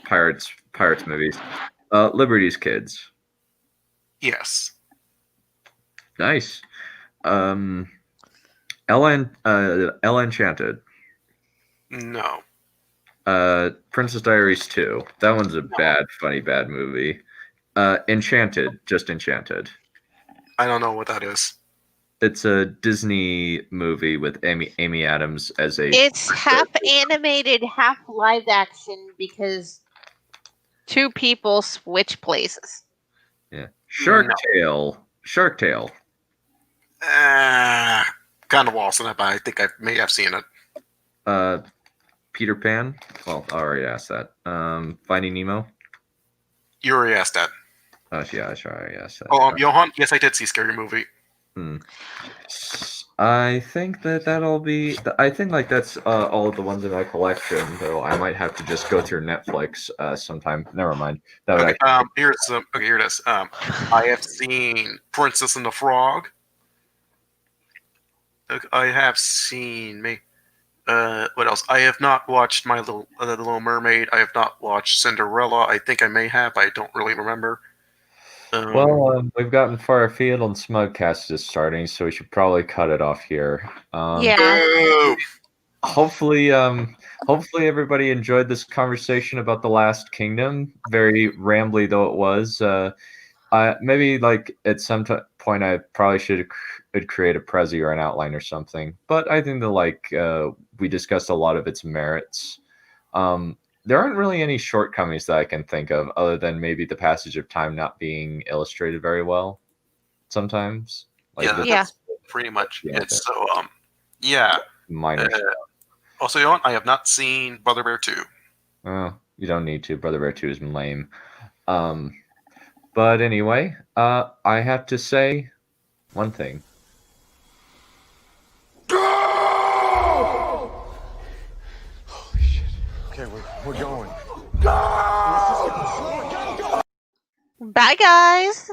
Pirates movies. Liberty's Kids. Yes. Nice. Ella Enchanted. No. Princess Diaries 2. That one's a bad movie. Enchanted, just Enchanted. I don't know what that is. It's a Disney movie with Amy Adams as a. It's half animated, half live action because two people switch places. Yeah. Shark Tale. Kind of lost in it, but I think I may have seen it. Peter Pan. Well, I already asked that. Finding Nemo. You already asked that. Oh, yeah, I already asked that. Oh, Johan, yes, I did see Scary Movie. I think that'll be. I think like that's all of the ones in my collection. Though I might have to just go through Netflix sometime. Never mind. That would Okay, here it is. I have seen Princess and the Frog. I have seen what else? I have not watched My Little Mermaid. I have not watched Cinderella. I think I may have. I don't really remember. We've gotten far afield and Smugcast is starting, so we should probably cut it off here. Yeah. Hopefully everybody enjoyed this conversation about the Last Kingdom. Very rambly though it was. Maybe like at some point I probably should create a Prezi or an outline or something. But I think that we discussed a lot of its merits. There aren't really any shortcomings that I can think of, other than maybe the passage of time not being illustrated very well. Sometimes, that's pretty much it. So, yeah. Minor. Also, Johan, I have not seen Brother Bear 2. Oh, you don't need to. Brother Bear 2 is lame. But anyway, I have to say one thing. Holy shit. Okay, we're going. Bye, guys.